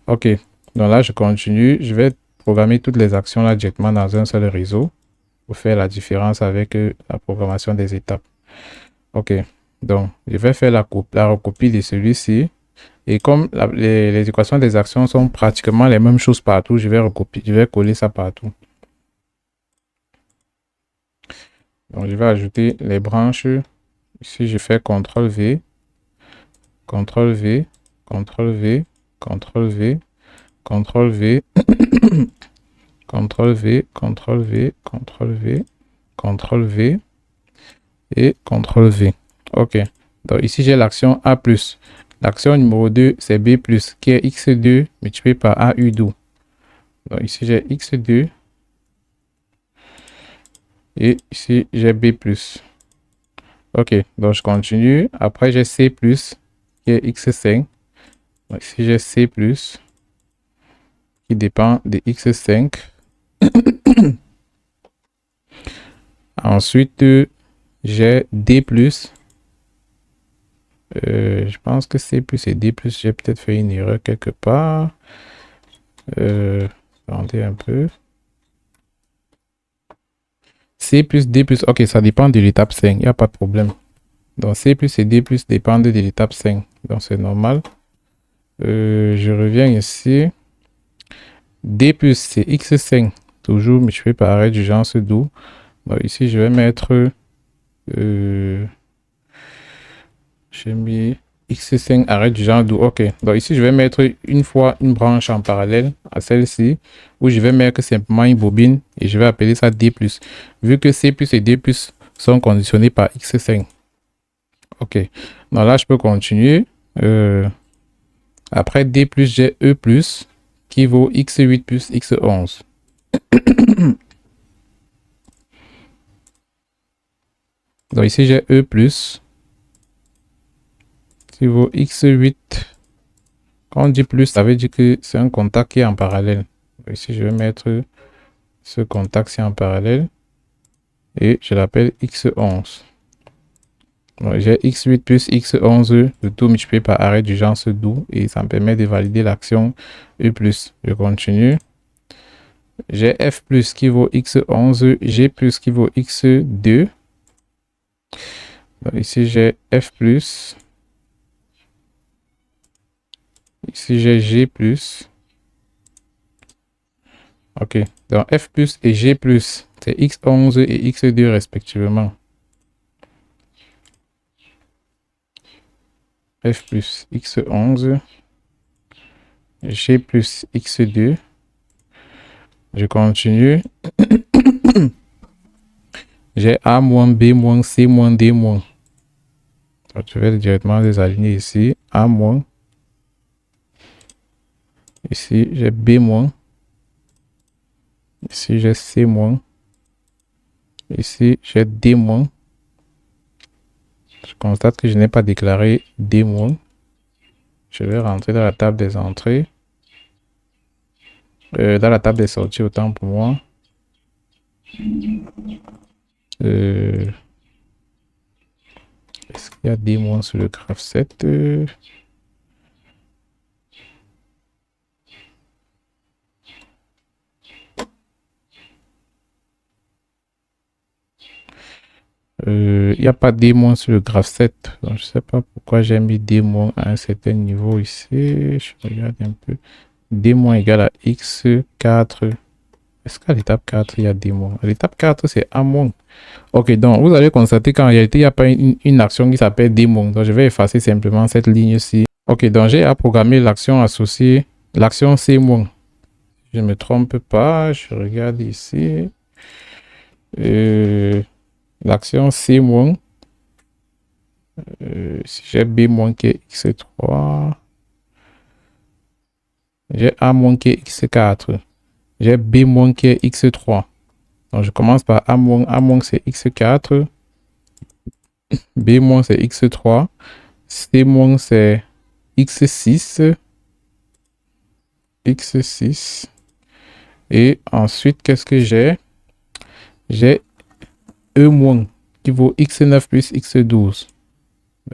OK. Donc là, je continue. Je vais programmer toutes les actions là directement dans un seul réseau pour faire la différence avec la programmation des étapes. OK. Donc, je vais faire la recopie de celui-ci. Et comme les équations des actions sont pratiquement les mêmes choses partout, je vais coller ça partout. Donc, je vais ajouter les branches. Ici, je fais CTRL V, CTRL V, CTRL V, CTRL V, CTRL V, CTRL V, CTRL V, CTRL V, CTRL V et CTRL V. OK. Donc ici, j'ai l'action A+. L'action numéro 2, c'est B+, qui est X2 multiplié par AU2. Donc ici, j'ai X2 et ici, j'ai B+. OK. Donc je continue. Après, j'ai C+, qui est X5. Donc ici, j'ai C+, qui dépend de X5. Ensuite, j'ai D+. Je pense que C+ et D+, j'ai peut-être fait une erreur quelque part. Attendez un peu. C+, D+, ok, ça dépend de l'étape 5, il n'y a pas de problème. Donc C+, et D+, dépendent de l'étape 5, donc c'est normal. Je reviens ici. D+, c'est X5, toujours multiplié par arrêt d'urgence d'où. Donc ici, je vais mettre... j'ai mis X5 arrêt d'urgence d'où. Ok, donc ici, je vais mettre une fois une branche en parallèle à celle-ci, où je vais mettre simplement une bobine et je vais appeler ça D+. Vu que C+ et D+, sont conditionnés par X5. Ok, donc là, je peux continuer. Après D+, j'ai E+, qui vaut X8 plus X11. Donc ici, j'ai E+, qui vaut X8. Quand on dit plus, ça veut dire que c'est un contact qui est en parallèle. Donc ici, je vais mettre ce contact-ci en parallèle. Et je l'appelle X11. J'ai X8 plus X11, le tout multiplié par arrêt d'urgence d'où, et ça me permet de valider l'action E+. Je continue. J'ai F plus qui vaut X11, G plus qui vaut X2. Donc ici, j'ai F plus. Ici, j'ai G plus. Ok, donc F plus et G plus, c'est X11 et X2 respectivement. F plus X11, G plus X2. Je continue. J'ai A moins, B moins, C moins, D moins. Donc, je vais directement les aligner ici. A moins. Ici, j'ai B moins. Ici, j'ai C moins. Ici, j'ai D moins. Je constate que je n'ai pas déclaré D moins. Je vais rentrer dans la table des entrées. Dans la table des sorties, autant pour moi. Est-ce qu'il y a D moins sur le graphe 7? Il n'y a pas D- sur le graphe 7. Donc, je ne sais pas pourquoi j'ai mis D- à un certain niveau ici. Je regarde un peu. D- égale à X4. Est-ce qu'à l'étape 4, il y a D-? À l'étape 4, c'est A-. Ok, donc vous allez constater qu'en réalité, il n'y a pas une action qui s'appelle D-. Donc, je vais effacer simplement cette ligne-ci. Ok, donc j'ai à programmer l'action associée, l'action C-. Je ne me trompe pas. Je regarde ici. L'action C-. Si j'ai B- qui est X3. J'ai A- qui est x4. J'ai B- qui est x3. Donc, je commence par A-, A- c'est x4. B- c'est x3. C- c'est x6. X6. Et ensuite, qu'est-ce que j'ai? J'ai E- qui vaut x9 plus x12.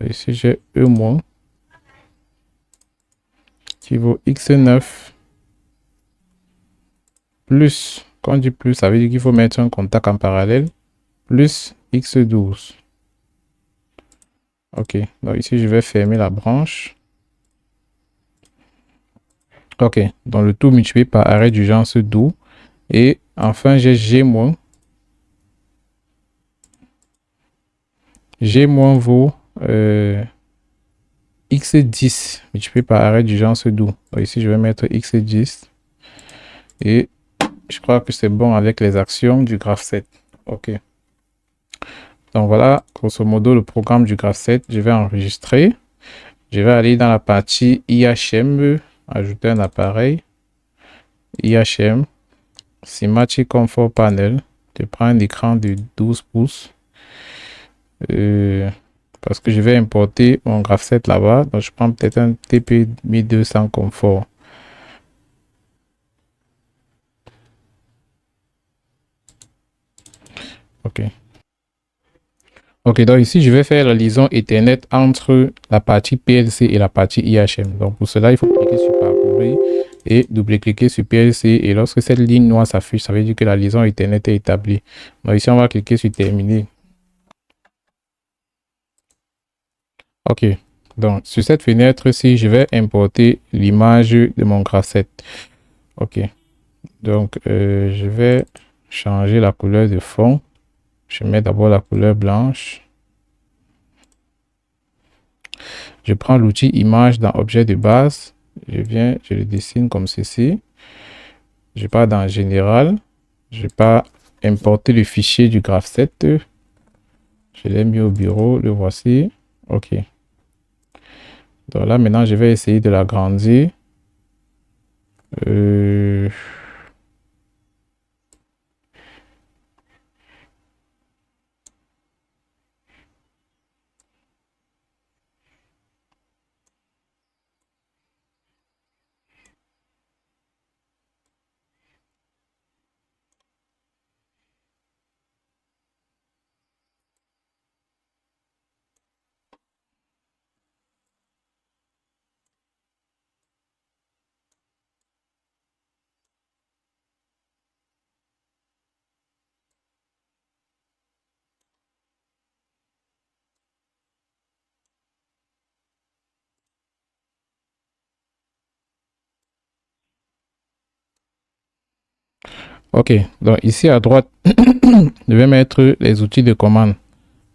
Ici, j'ai E- qui vaut x9 plus, quand on dit plus, ça veut dire qu'il faut mettre un contact en parallèle, plus x12. Ok, donc ici, je vais fermer la branche. Ok, donc le tout multiplié par arrêt d'urgence d'où. Et enfin, j'ai G-. G- vaut x10 multiplié par arrêt d'urgence d'où. Ici, je vais mettre x10. Et je crois que c'est bon avec les actions du graphe 7. Ok. Donc voilà, grosso modo, le programme du graphe 7. Je vais enregistrer. Je vais aller dans la partie IHM, ajouter un appareil. IHM, Cinematic Comfort Panel. Je prends un écran de 12 pouces. Parce que je vais importer mon graphe 7 là-bas. Donc je prends peut-être un TP 1200 Comfort. Ok. Ok, donc ici, je vais faire la liaison Ethernet entre la partie PLC et la partie IHM. Donc pour cela, il faut cliquer sur parcourir et double-cliquer sur PLC. Et lorsque cette ligne noire s'affiche, ça veut dire que la liaison Ethernet est établie. Donc ici, on va cliquer sur terminer. Ok, donc sur cette fenêtre-ci, je vais importer l'image de mon graphe 7. Ok, donc je vais changer la couleur de fond. Je mets d'abord la couleur blanche. Je prends l'outil image dans objet de base. Je viens, je le dessine comme ceci. Je pars dans général. Je pars importer le fichier du graphe 7. Je l'ai mis au bureau. Le voici. OK. Donc là, maintenant, je vais essayer de l'agrandir. OK. Donc ici à droite, je vais mettre les outils de commande.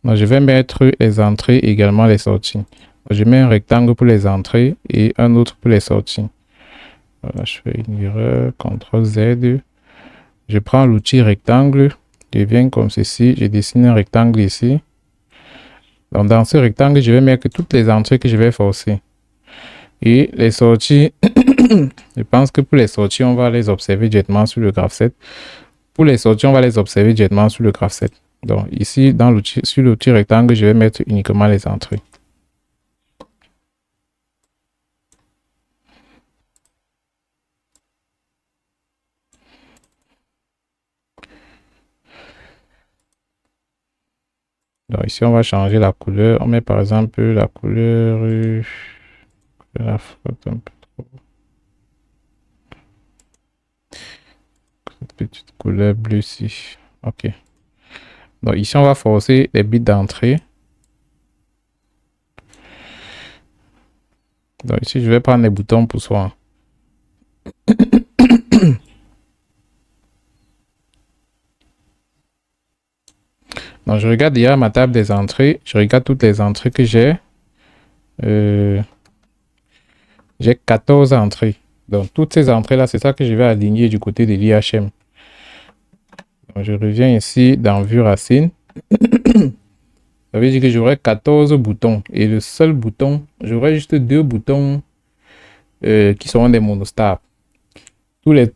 Donc, je vais mettre les entrées et également les sorties. Donc, je mets un rectangle pour les entrées et un autre pour les sorties. Voilà, je fais une erreur. CTRL Z. Je prends l'outil rectangle. Je viens comme ceci. Je dessine un rectangle ici. Donc, dans ce rectangle, je vais mettre toutes les entrées que je vais forcer. Et les sorties, je pense que pour les sorties, on va les observer directement sur le graphe 7. Pour les sorties, on va les observer directement sur le graphe 7. Donc, ici, dans l'outil, sur l'outil rectangle, je vais mettre uniquement les entrées. Donc, ici, on va changer la couleur. On met par exemple la couleur. La frotte un peu trop. Cette petite couleur bleue ici. OK. Donc, ici, on va forcer les bits d'entrée. Donc, ici, je vais prendre les boutons pour soi. Donc, je regarde déjà ma table des entrées. Je regarde toutes les entrées que j'ai. J'ai 14 entrées. Donc, toutes ces entrées-là, c'est ça que je vais aligner du côté de l'IHM. Je reviens ici dans Vue Racine. Ça veut dire que j'aurai 14 boutons. Et le seul bouton, j'aurai juste deux boutons qui seront des monostabs.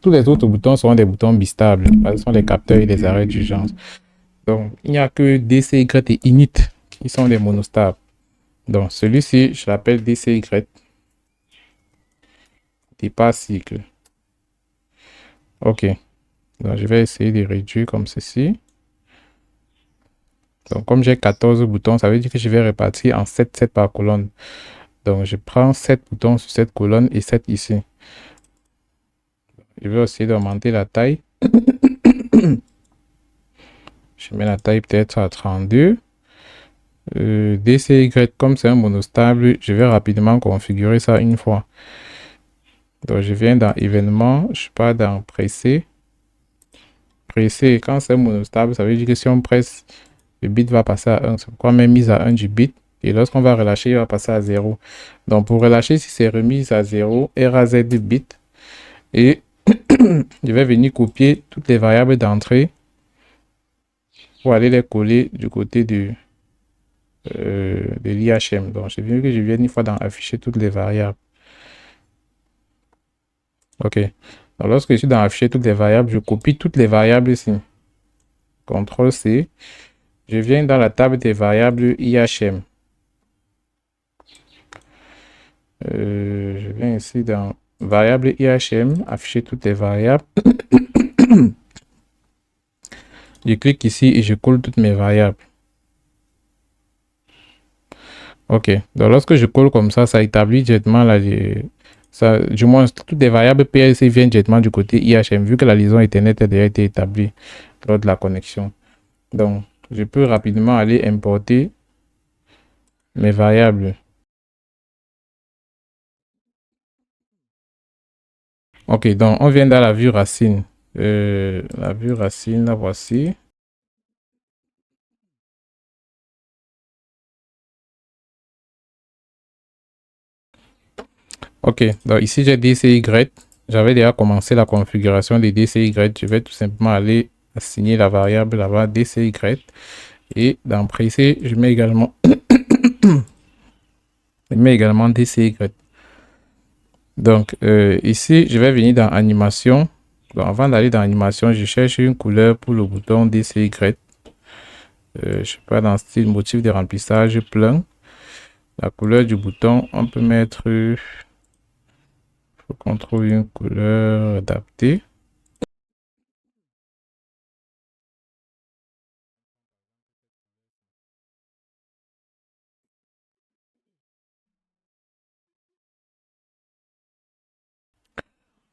tous les autres boutons seront des boutons bistables. Ce sont les capteurs et les arrêts d'urgence. Donc, il n'y a que DCY et init qui sont des monostables. Donc, celui-ci, je l'appelle DCY. Départ cycle. OK. Donc, je vais essayer de réduire comme ceci. Donc, comme j'ai 14 boutons, ça veut dire que je vais répartir en 7 par colonne. Donc, je prends 7 boutons sur cette colonne et 7 ici. Je vais essayer d'augmenter la taille. Je mets la taille peut-être à 32. DCY, comme c'est un monostable, je vais rapidement configurer ça une fois. Donc, je viens dans événements, je pars dans presser. Presser, quand c'est monostable, ça veut dire que si on presse, le bit va passer à 1. C'est pourquoi même mise à 1 du bit. Et lorsqu'on va relâcher, il va passer à 0. Donc, pour relâcher, si c'est remise à 0, RAZ bit. Et je vais venir copier toutes les variables d'entrée pour aller les coller du côté de l'IHM. Donc, j'ai vu que je viens une fois dans afficher toutes les variables. OK. Donc, lorsque je suis dans afficher toutes les variables, je copie toutes les variables ici. CTRL-C. Je viens dans la table des variables IHM. Je viens ici dans variable IHM, afficher toutes les variables. Je clique ici et je colle toutes mes variables. OK. Donc, lorsque je colle comme ça établit directement du moins, toutes les variables PLC viennent directement du côté IHM, vu que la liaison Ethernet a déjà été établie lors de la connexion. Donc, je peux rapidement aller importer mes variables. OK, donc on vient dans la vue racine. La vue racine, la voici. OK, donc ici j'ai DCY. J'avais déjà commencé la configuration des DCY. Je vais tout simplement aller assigner la variable là-bas DCY. Et dans presser, je mets également, DCY. Donc ici, je vais venir dans animation. Donc, avant d'aller dans animation, je cherche une couleur pour le bouton DCY. Je sais pas, dans style motif de remplissage plein. La couleur du bouton, on peut mettre, faut qu'on trouve une couleur adaptée.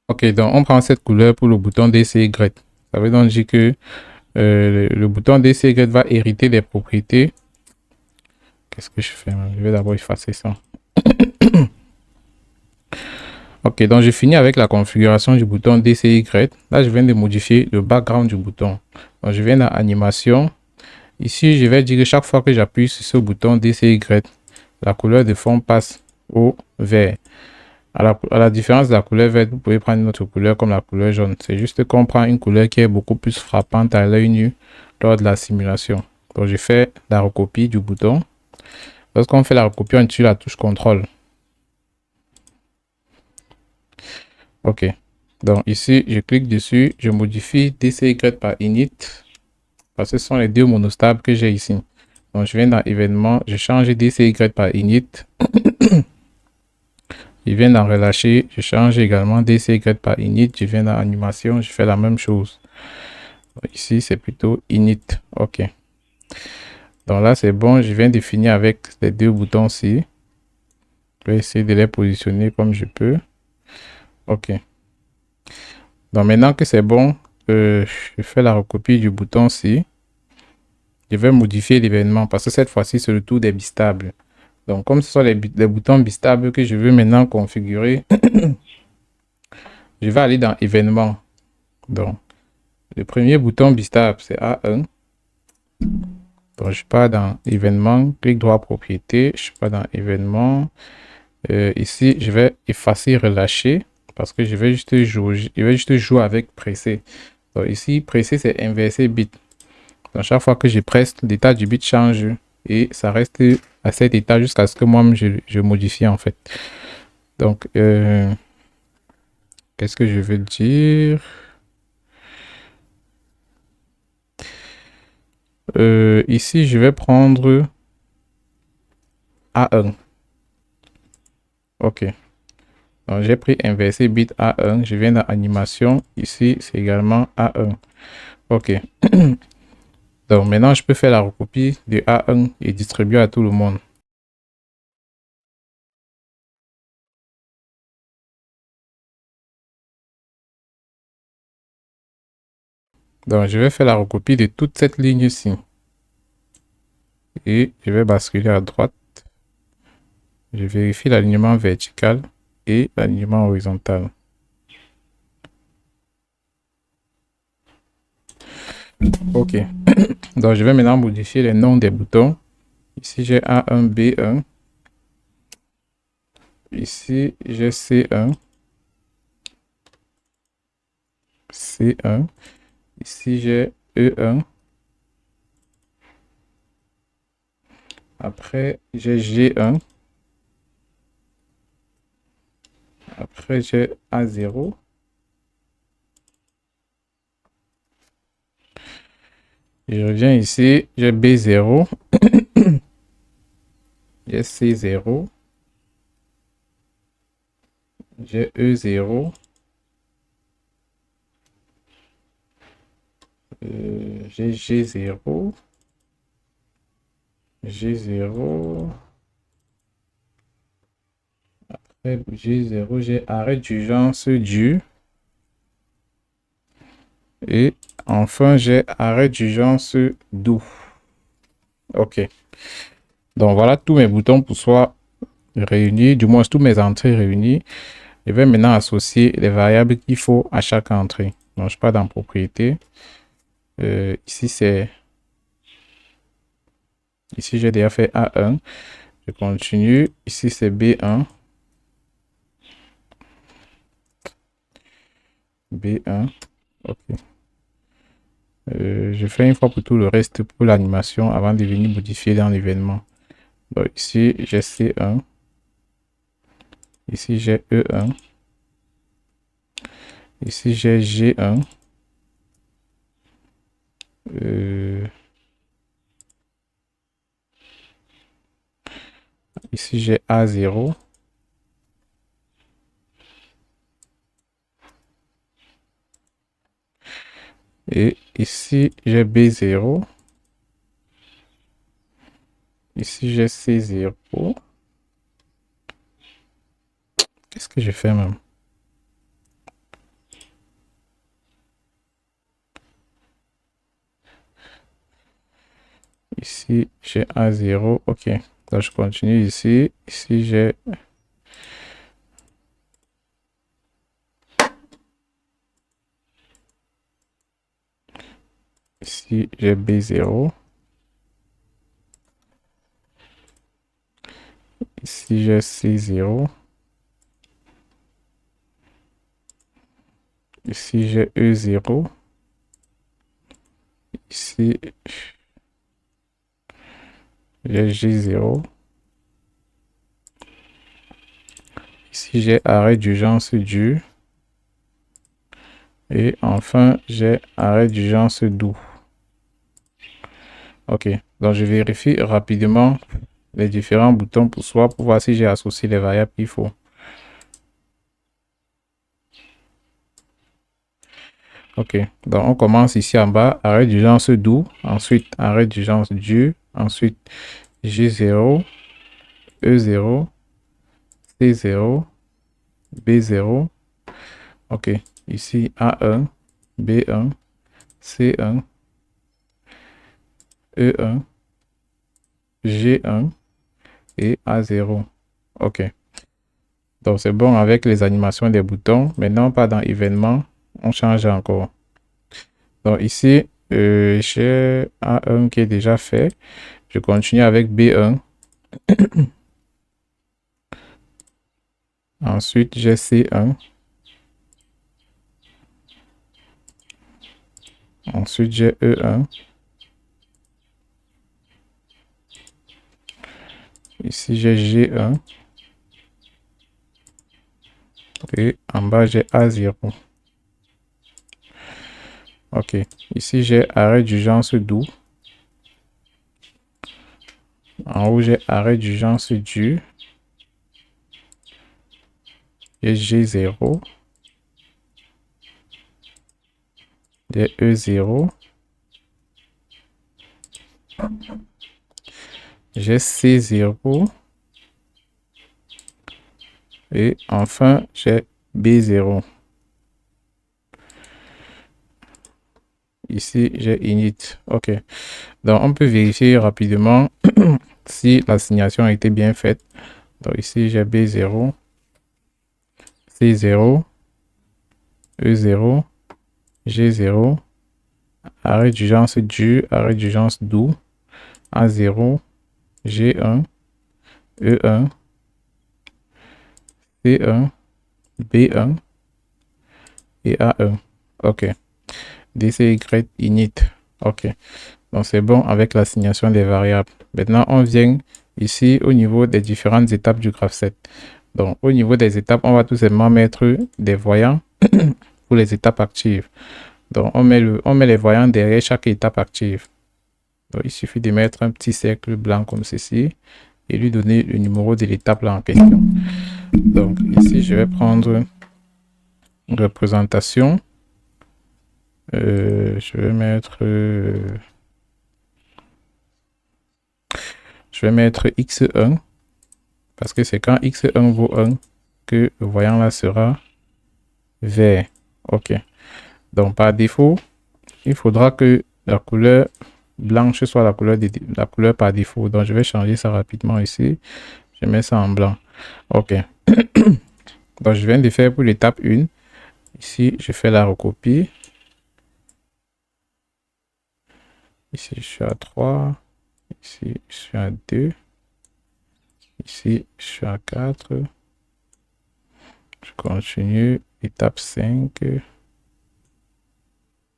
OK, donc on prend cette couleur pour le bouton DCY. Ça veut donc dire que le bouton DCY va hériter des propriétés. Qu'est-ce que je fais? Je vais d'abord effacer ça. OK, donc j'ai fini avec la configuration du bouton DCY. Là, je viens de modifier le background du bouton. Donc, je viens dans animation. Ici, je vais dire que chaque fois que j'appuie sur ce bouton DCY, la couleur de fond passe au vert. À la différence de la couleur verte, vous pouvez prendre une autre couleur comme la couleur jaune. C'est juste qu'on prend une couleur qui est beaucoup plus frappante à l'œil nu lors de la simulation. Donc, je fais la recopie du bouton. Lorsqu'on fait la recopie, on utilise la touche CTRL. OK. Donc, ici, je clique dessus. Je modifie DCY par init. Parce que ce sont les deux monostables que j'ai ici. Donc, je viens dans événements. Je change DCY par init. Je viens dans relâcher, je change également DCY par init, je viens dans animation, je fais la même chose. Ici, c'est plutôt init. OK. Donc là, c'est bon, je viens de finir avec les deux boutons-ci. Je vais essayer de les positionner comme je peux. OK. Donc maintenant que c'est bon, je fais la recopie du bouton-ci. Je vais modifier l'événement parce que cette fois-ci, c'est le tour des bistables. Donc, comme ce sont les boutons bistables que je veux maintenant configurer, je vais aller dans événements. Donc, le premier bouton bistable, c'est A1. Donc, je pars dans événements, clic droit propriété, je pars dans événements. Ici, je vais effacer relâcher parce que je vais juste jouer avec presser. Donc, ici, presser, c'est inverser bit. Donc, chaque fois que je presse, l'état du bit change et ça reste à cet état jusqu'à ce que moi-même je modifie en fait. Donc qu'est-ce que je veux dire? Ici, je vais prendre A1. OK. Donc, j'ai pris inverser bit A1. Je viens dans animation. Ici, c'est également A1. OK. Donc, maintenant, je peux faire la recopie de A1 et distribuer à tout le monde. Donc, je vais faire la recopie de toute cette ligne-ci. Et je vais basculer à droite. Je vérifie l'alignement vertical et l'alignement horizontal. OK. Donc, je vais maintenant modifier les noms des boutons. Ici, j'ai A1, B1. Ici, j'ai C1. C1. Ici, j'ai E1. Après, j'ai G1. Après, j'ai A0. Je reviens ici, j'ai B0. J'ai C0. J'ai E0. J'ai G0. G0. Après G0, j'ai arrêt d'urgence du. Et enfin, j'ai arrêt d'urgence doux. OK. Donc voilà tous mes boutons pour soi réunis, du moins tous mes entrées réunies. Je vais maintenant associer les variables qu'il faut à chaque entrée. Donc je pars dans propriété. Ici c'est ici j'ai déjà fait A1. Je continue. Ici c'est B1. B1. OK. Je fais une fois pour tout le reste pour l'animation avant de venir modifier dans l'événement. Donc ici j'ai C1. Ici j'ai E1. Ici j'ai G1. Ici j'ai A0. Et ici j'ai B0. Ici j'ai C0. Qu'est-ce que j'ai fait même? Ici j'ai A0. OK. Donc je continue ici. Ici j'ai B0. Ici j'ai C0. Ici j'ai E0. Ici j'ai G0. Ici j'ai arrêt d'urgence du. Et enfin j'ai arrêt d'urgence doux. OK. Donc je vérifie rapidement les différents boutons pour soi pour voir si j'ai associé les variables qu'il faut. OK. Donc on commence ici en bas, arrêt d'urgence doux, ensuite arrêt d'urgence dur, ensuite G0, E0, C0, B0. OK. Ici A1, B1, C1, E1, G1 et A0. OK. Donc c'est bon avec les animations des boutons. Maintenant, pas dans événements, on change encore. Donc ici, j'ai A1 qui est déjà fait. Je continue avec B1. Ensuite, j'ai C1. Ensuite, j'ai E1. Ici, j'ai G1. Et en bas, j'ai A0. Ok. Ici, j'ai arrêt d'urgence doux. En haut, j'ai arrêt d'urgence dur. J'ai G0. J'ai E0. J'ai C0. Et enfin, j'ai B0. Ici, j'ai init. OK. Donc, on peut vérifier rapidement si l'assignation a été bien faite. Donc, ici, j'ai B0, C0, E0, G0, arrêt d'urgence dur, arrêt d'urgence doux, A0, G1, E1, C1, B1 et A1. OK. DCY init. OK. Donc, c'est bon avec l'assignation des variables. Maintenant, on vient ici au niveau des différentes étapes du graphe 7. Donc, au niveau des étapes, on va tout simplement mettre des voyants pour les étapes actives. Donc, on met les voyants derrière chaque étape active. Donc, il suffit de mettre un petit cercle blanc comme ceci et lui donner le numéro de l'étape là en question. Donc, ici, je vais prendre une représentation. Je vais mettre x1 parce que c'est quand x1 vaut 1 que le voyant là sera vert. OK. Donc, par défaut, il faudra que la couleur blanche soit la couleur par défaut. Donc, je vais changer ça rapidement ici. Je mets ça en blanc. OK. Donc, je viens de faire pour l'étape 1. Ici, je fais la recopie. Ici, je suis à 3. Ici, je suis à 2. Ici, je suis à 4. Je continue. Étape 5.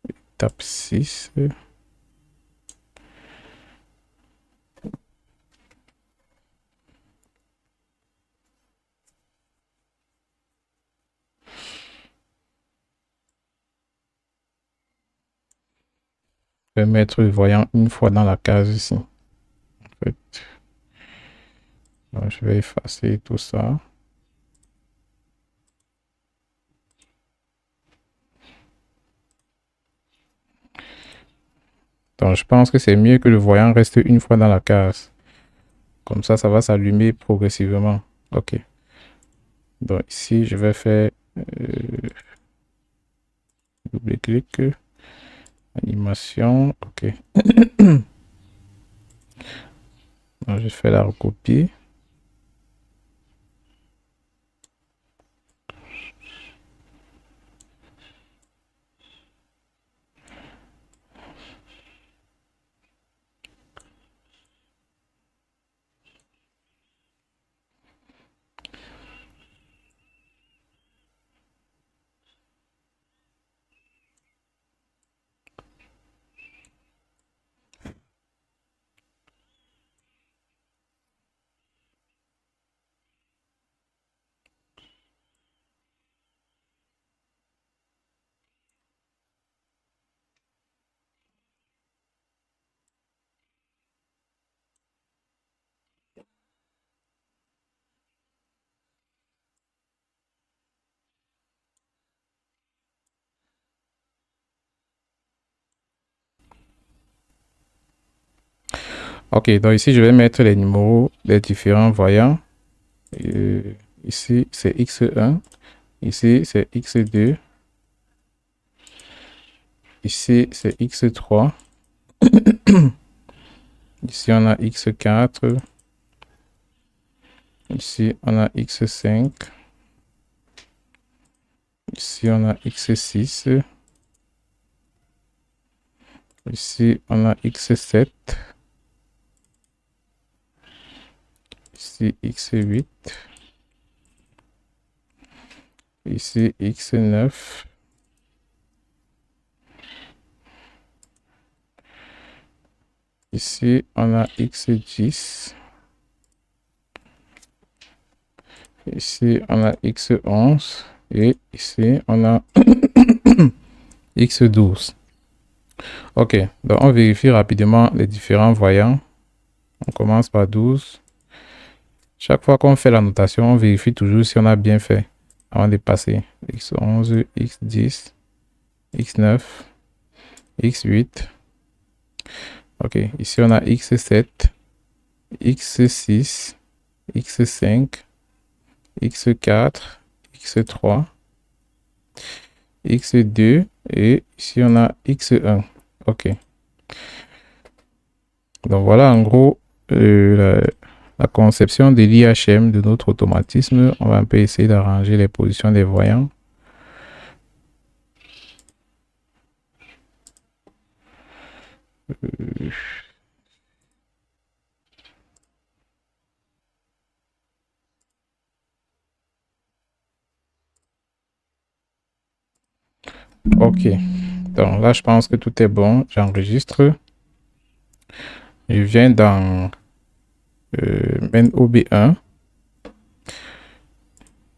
Étape 6. Je vais mettre le voyant une fois dans la case ici. En fait. Donc, je vais effacer tout ça. Donc, je pense que c'est mieux que le voyant reste une fois dans la case. Comme ça va s'allumer progressivement. OK. Donc, ici, je vais faire double-clic. Animation. OK. Donc, je fais la recopie. OK. Donc, ici, je vais mettre les numéros des différents voyants. Ici, c'est X1. Ici, c'est X2. Ici, c'est X3. Ici, on a X4. Ici, on a X5. Ici, on a X6. Ici, on a X7. Ici, X8. Ici, X9. Ici, on a X10. Ici, on a X11 et ici, on a X12. Ok, donc on vérifie rapidement les différents voyants. On commence par 12. Chaque fois qu'on fait la notation, on vérifie toujours si on a bien fait avant de passer. X11, X10, X9, X8. Ok, ici on a X7, X6, X5, X4, X3, X2 et ici on a X1. Ok. Donc voilà en gros la conception de l'IHM de notre automatisme. On va un peu essayer d'arranger les positions des voyants. Ok. Donc là, je pense que tout est bon. J'enregistre. Je viens dans MenOB1.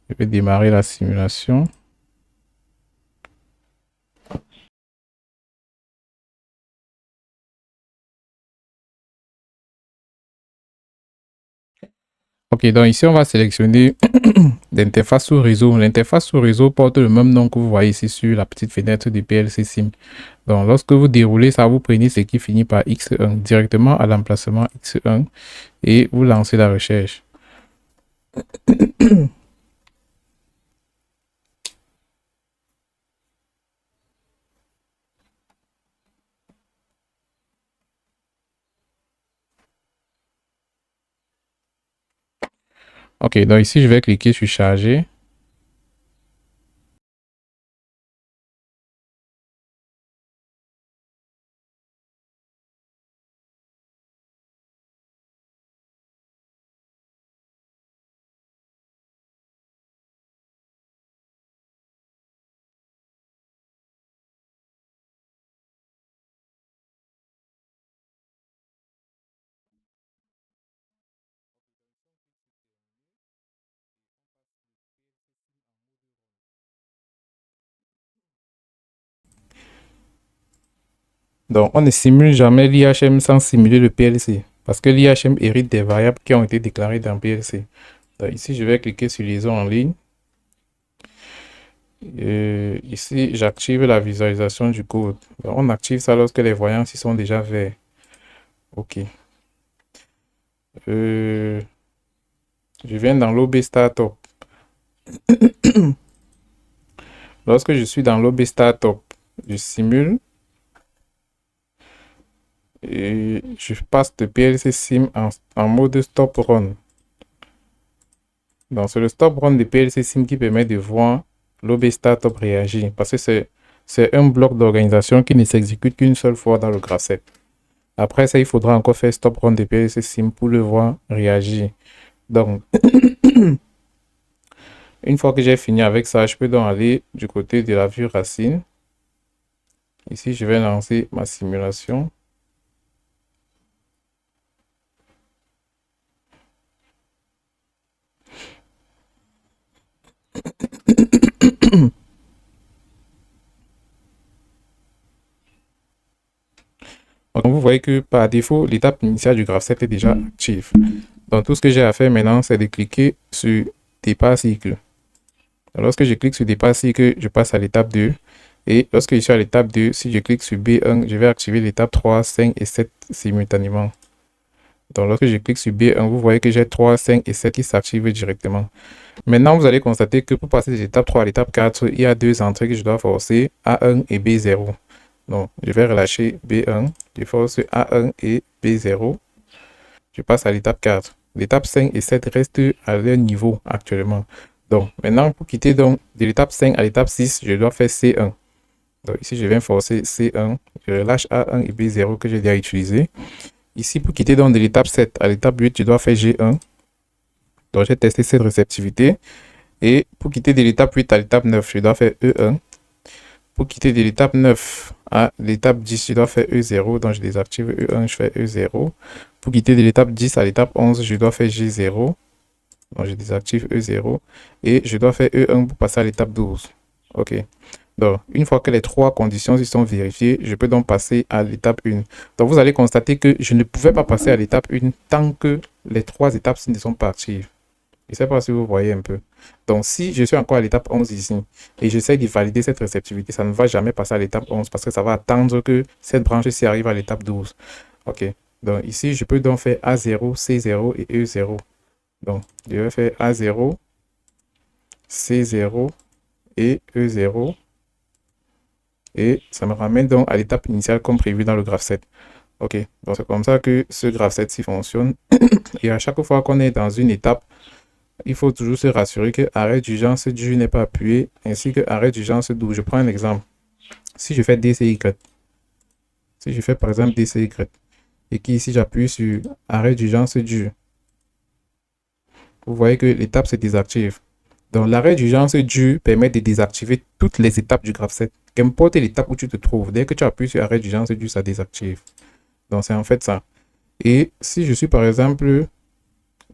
Je vais démarrer la simulation. Ok, donc ici, on va sélectionner l'interface sous réseau. L'interface sous réseau porte le même nom que vous voyez ici sur la petite fenêtre du PLC Sim. Donc, lorsque vous déroulez ça, vous prenez ce qui finit par X1 directement à l'emplacement X1 et vous lancez la recherche. Ok, donc ici, je vais cliquer sur charger. Donc, on ne simule jamais l'IHM sans simuler le PLC. Parce que l'IHM hérite des variables qui ont été déclarées dans PLC. Donc, ici, je vais cliquer sur liaison en ligne. Ici, j'active la visualisation du code. Donc, on active ça lorsque les voyants s'y sont déjà verts. Ok. Je viens dans l'OB Startup. Lorsque je suis dans l'OB Startup, je simule. Et je passe de PLC Sim en mode Stop Run. Donc, c'est le Stop Run de PLC Sim qui permet de voir l'OB Startup réagir. Parce que c'est un bloc d'organisation qui ne s'exécute qu'une seule fois dans le graph. Après ça, il faudra encore faire Stop Run de PLC Sim pour le voir réagir. Donc, une fois que j'ai fini avec ça, je peux donc aller du côté de la vue racine. Ici, je vais lancer ma simulation. Donc, vous voyez que par défaut, l'étape initiale du graph 7 est déjà active. Donc, tout ce que j'ai à faire maintenant, c'est de cliquer sur Départ cycle. Lorsque je clique sur Départ cycle, je passe à l'étape 2. Et lorsque je suis à l'étape 2, si je clique sur B1, je vais activer l'étape 3, 5 et 7 simultanément. Donc, lorsque je clique sur B1, vous voyez que j'ai 3, 5 et 7 qui s'activent directement. Maintenant, vous allez constater que pour passer de l'étape 3 à l'étape 4, il y a deux entrées que je dois forcer, A1 et B0. Donc, je vais relâcher B1, je force A1 et B0. Je passe à l'étape 4. L'étape 5 et 7 restent à leur niveau actuellement. Donc, maintenant, pour quitter donc, de l'étape 5 à l'étape 6, je dois faire C1. Donc, ici, je viens forcer C1. Je relâche A1 et B0 que j'ai déjà utilisé. Ici, pour quitter donc de l'étape 7 à l'étape 8, je dois faire G1. Donc, j'ai testé cette réceptivité. Et pour quitter de l'étape 8 à l'étape 9, je dois faire E1. Pour quitter de l'étape 9 à l'étape 10, je dois faire E0. Donc, je désactive E1, je fais E0. Pour quitter de l'étape 10 à l'étape 11, je dois faire G0. Donc, je désactive E0 et je dois faire E1 pour passer à l'étape 12. OK. Donc, une fois que les trois conditions y sont vérifiées, je peux donc passer à l'étape 1. Donc, vous allez constater que je ne pouvais pas passer à l'étape 1 tant que les trois étapes ne sont pas actives. Je ne sais pas si vous voyez un peu. Donc, si je suis encore à l'étape 11 ici et j'essaie de valider cette réceptivité, ça ne va jamais passer à l'étape 11 parce que ça va attendre que cette branche-ci arrive à l'étape 12. OK. Donc, ici, je peux donc faire A0, C0 et E0. Donc, je vais faire A0, C0 et E0. Et ça me ramène donc à l'étape initiale comme prévu dans le graphe 7. OK. Donc, c'est comme ça que ce graphe 7 ci fonctionne. Et à chaque fois qu'on est dans une étape, il faut toujours se rassurer que arrêt d'urgence du n'est pas appuyé, ainsi que arrêt d'urgence d'où. Je prends un exemple. Si je fais DCY, si je fais par exemple DCY, et qu'ici j'appuie sur arrêt d'urgence du, vous voyez que l'étape se désactive. Donc l'arrêt d'urgence du permet de désactiver toutes les étapes du graphe 7. Qu'importe l'étape où tu te trouves, dès que tu appuies sur arrêt d'urgence du, ça désactive. Donc c'est en fait ça. Et si je suis par exemple,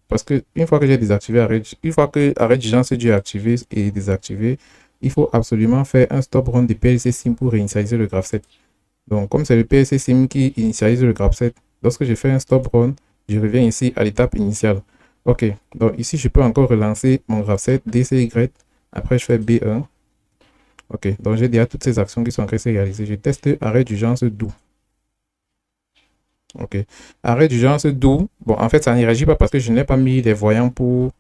parce que une fois que j'ai désactivé une fois que arrêt d'urgence du est activé et désactivé, il faut absolument faire un stop run de PLC sim pour réinitialiser le graphe 7. Donc comme c'est le PLC sim qui initialise le graphe 7, lorsque je fais un stop run, je reviens ici à l'étape initiale. OK, donc ici je peux encore relancer mon graphe 7, DCY, après je fais B1. OK, donc j'ai déjà toutes ces actions qui sont en train de se réaliser. Je teste arrêt d'urgence doux. OK, arrêt d'urgence doux. Bon, en fait, ça ne réagit pas parce que je n'ai pas mis les voyants pour...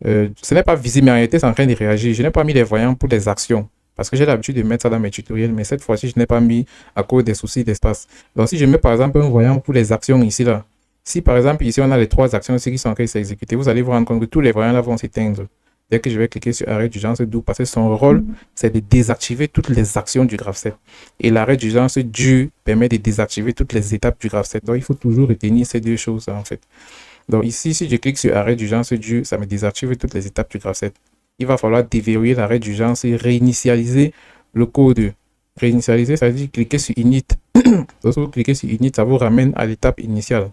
ce n'est pas visible, mais en réalité, c'est en train de réagir. Je n'ai pas mis les voyants pour les actions parce que j'ai l'habitude de mettre ça dans mes tutoriels, mais cette fois-ci, je n'ai pas mis à cause des soucis d'espace. Donc, si je mets par exemple un voyant pour les actions ici, là, si par exemple ici, on a les trois actions ici qui sont en train de s'exécuter, vous allez vous rendre compte que tous les voyants là vont s'éteindre. Dès que je vais cliquer sur arrêt d'urgence doux, parce que son rôle, c'est de désactiver toutes les actions du graphe 7. Et l'arrêt d'urgence du permet de désactiver toutes les étapes du graphe 7. Donc, il faut toujours retenir ces deux choses en fait. Donc, ici, si je clique sur arrêt d'urgence du, ça me désactive toutes les étapes du graphe 7. Il va falloir déverrouiller l'arrêt d'urgence et réinitialiser le code. Réinitialiser, ça veut dire cliquer sur init. Lorsque vous cliquez sur init, ça vous ramène à l'étape initiale.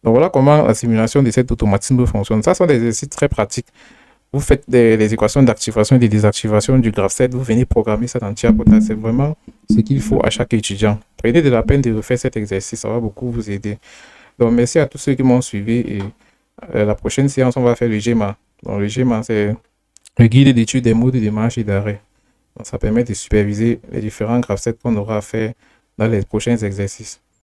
Donc, voilà comment la simulation de cet automatisme fonctionne. Ça sont des exercices très pratiques. Vous faites les équations d'activation et de désactivation du graphe 7, vous venez programmer ça dans Tiakotta. C'est vraiment ce qu'il faut à chaque étudiant. Prenez de la peine de refaire cet exercice, ça va beaucoup vous aider. Donc, merci à tous ceux qui m'ont suivi et la prochaine séance, on va faire le GEMA. Donc, le GEMA, c'est le guide d'études des modes de marche et d'arrêt. Donc, ça permet de superviser les différents graphes 7 qu'on aura à faire dans les prochains exercices.